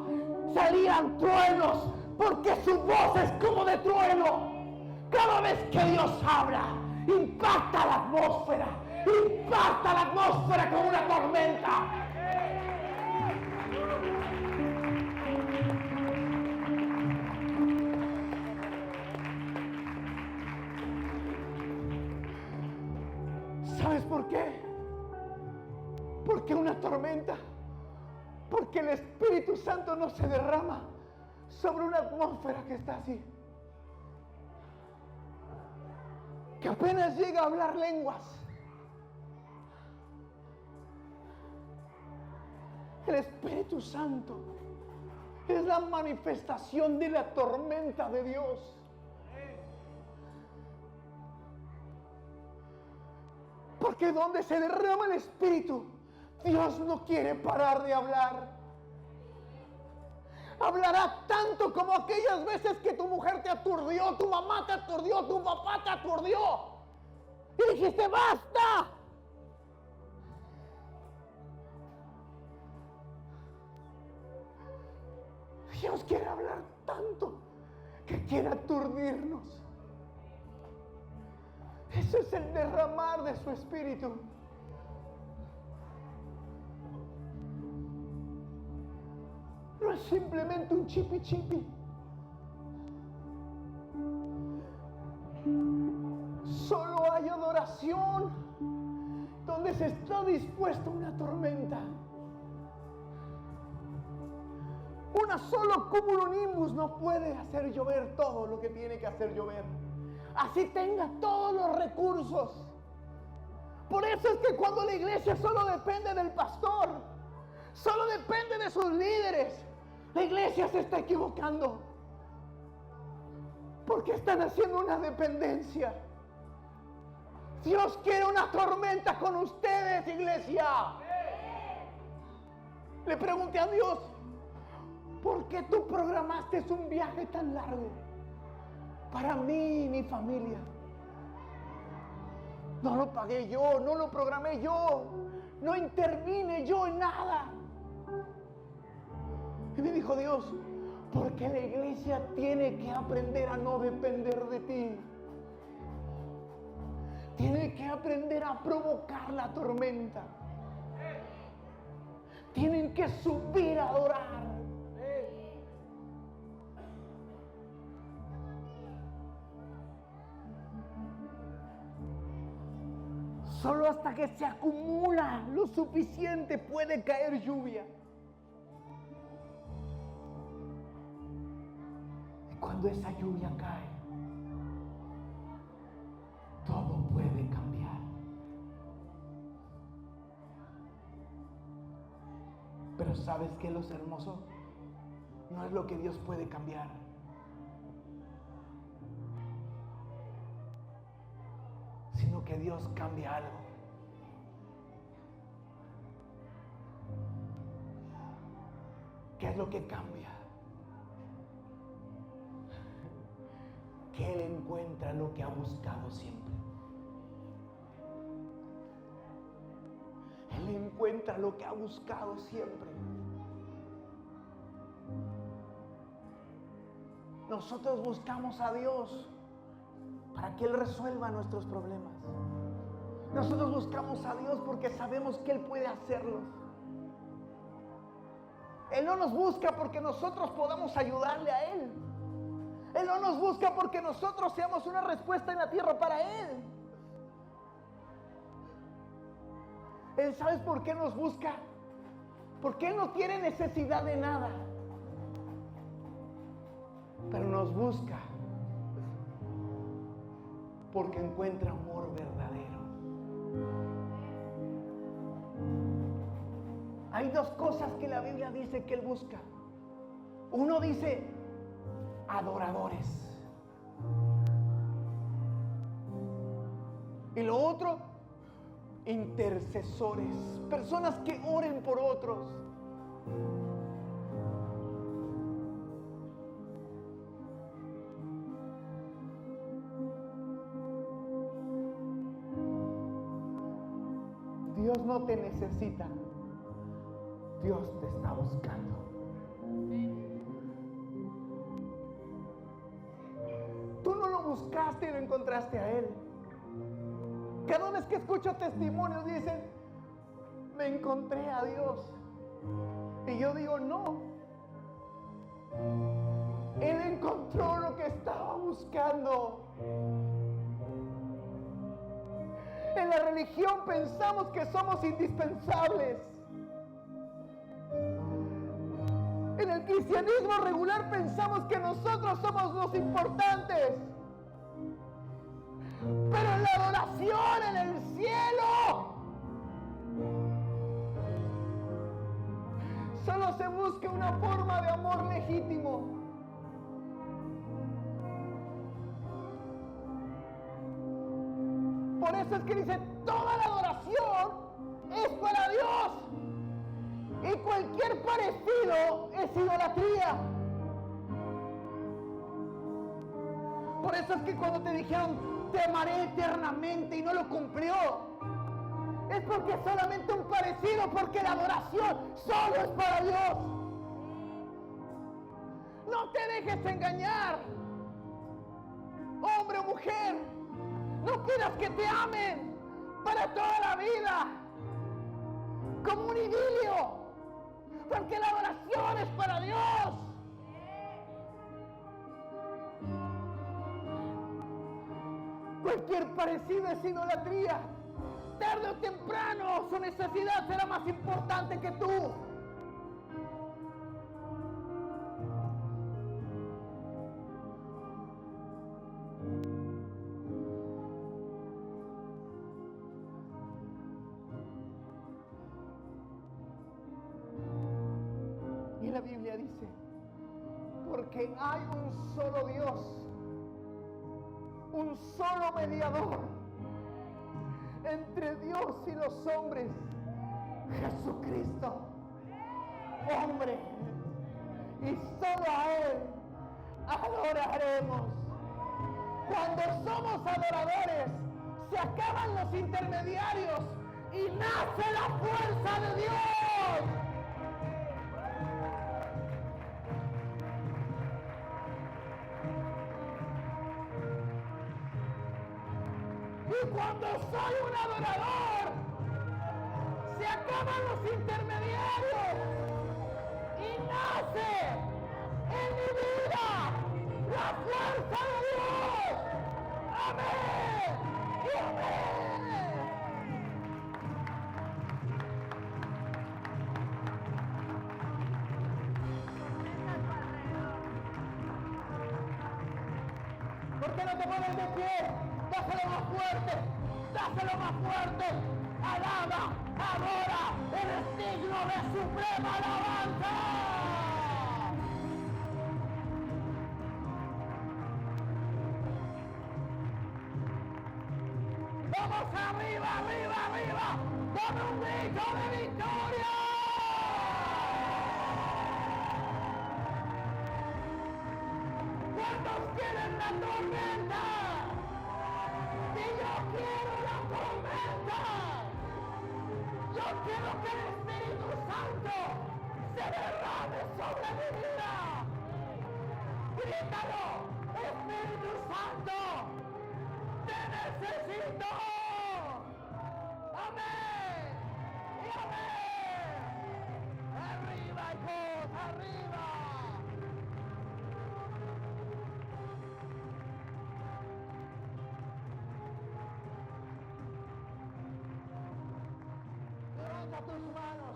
salían truenos, porque su voz es como de trueno. Cada vez que Dios habla, impacta la atmósfera con una tormenta. ¿Sabes por qué? Porque una tormenta, porque el Espíritu Santo no se derrama sobre una atmósfera que está así, que apenas llega a hablar lenguas. El Espíritu Santo es la manifestación de la tormenta de Dios. Porque donde se derrama el Espíritu, Dios no quiere parar de hablar. Hablará tanto como aquellas veces que tu mujer te aturdió, tu mamá te aturdió, tu papá te aturdió. Y dijiste, ¡basta! Dios quiere hablar tanto que quiere aturdirnos. Eso es el derramar de su Espíritu. No es simplemente un chipi chipi. Solo hay adoración donde se está dispuesta una tormenta. Una solo cumulonimbus no puede hacer llover todo lo que tiene que hacer llover. Así tenga todos los recursos. Por eso es que cuando la iglesia solo depende del pastor, solo depende de sus líderes, la iglesia se está equivocando. Porque están haciendo una dependencia. Dios quiere una tormenta con ustedes, iglesia. Le pregunté a Dios, ¿por qué tú programaste un viaje tan largo para mí y mi familia? No lo pagué yo, no lo programé yo, no intervine yo en nada. Y me dijo Dios, porque la iglesia tiene que aprender a no depender de ti. Tiene que aprender a provocar la tormenta. Tienen que subir a adorar. Solo hasta que se acumula lo suficiente puede caer lluvia. Y cuando esa lluvia cae, todo puede cambiar. Pero ¿sabes qué es lo hermoso? No es lo que Dios puede cambiar. Sino que Dios cambia algo. ¿Qué es lo que cambia? Que Él encuentra lo que ha buscado siempre. Él encuentra lo que ha buscado siempre. Nosotros buscamos a Dios para que Él resuelva nuestros problemas. Nosotros buscamos a Dios porque sabemos que Él puede hacerlos. Él no nos busca porque nosotros podamos ayudarle a Él. Él no nos busca porque nosotros seamos una respuesta en la tierra para Él. Él, ¿sabes por qué nos busca? Porque Él no tiene necesidad de nada. Pero nos busca porque encuentra amor verdadero. Hay dos cosas que la Biblia dice que Él busca. Uno dice adoradores. Y lo otro, intercesores. Personas que oren por otros. Dios no te necesita. Dios te está buscando. Tú no lo buscaste y lo encontraste a Él. Cada vez que escucho testimonios dicen, me encontré a Dios. Y yo digo, no. Él encontró lo que estaba buscando. En la religión pensamos que somos indispensables. En el cristianismo regular pensamos que nosotros somos los importantes. Pero en la adoración, en el cielo, solo se busca una forma de amor legítimo. Por eso es que dice, toda la adoración es para Dios. Y cualquier parecido es idolatría. Por eso es que cuando te dijeron, te amaré eternamente y no lo cumplió, es porque es solamente un parecido, porque la adoración solo es para Dios. No te dejes engañar, hombre o mujer. No quieras que te amen para toda la vida, como un idilio, porque la adoración es para Dios. Cualquier parecido es idolatría. Tarde o temprano su necesidad será más importante que tú. Y la Biblia dice, porque hay un solo Dios, un solo mediador entre Dios y los hombres, Jesucristo, hombre, y solo a Él adoraremos. Cuando somos adoradores, se acaban los intermediarios y nace la fuerza de Dios. Y cuando soy un adorador, se acaban los intermediarios y nace en mi vida la fuerza de Dios. Amén y amén. ¿Por qué no te pones de pie? Dáselo más fuerte, dáselo más fuerte. Alaba, adora, eres digno de suprema alabanza. Vamos arriba, arriba, arriba. Dame un grito de victoria. ¿Cuántos quieren la tormenta? Y yo quiero la tormenta. Yo quiero que el Espíritu Santo se derrame sobre mi vida. Grítalo, Espíritu Santo, te necesito. Amén y amén. Arriba, hijos, arriba. Levanta tus manos.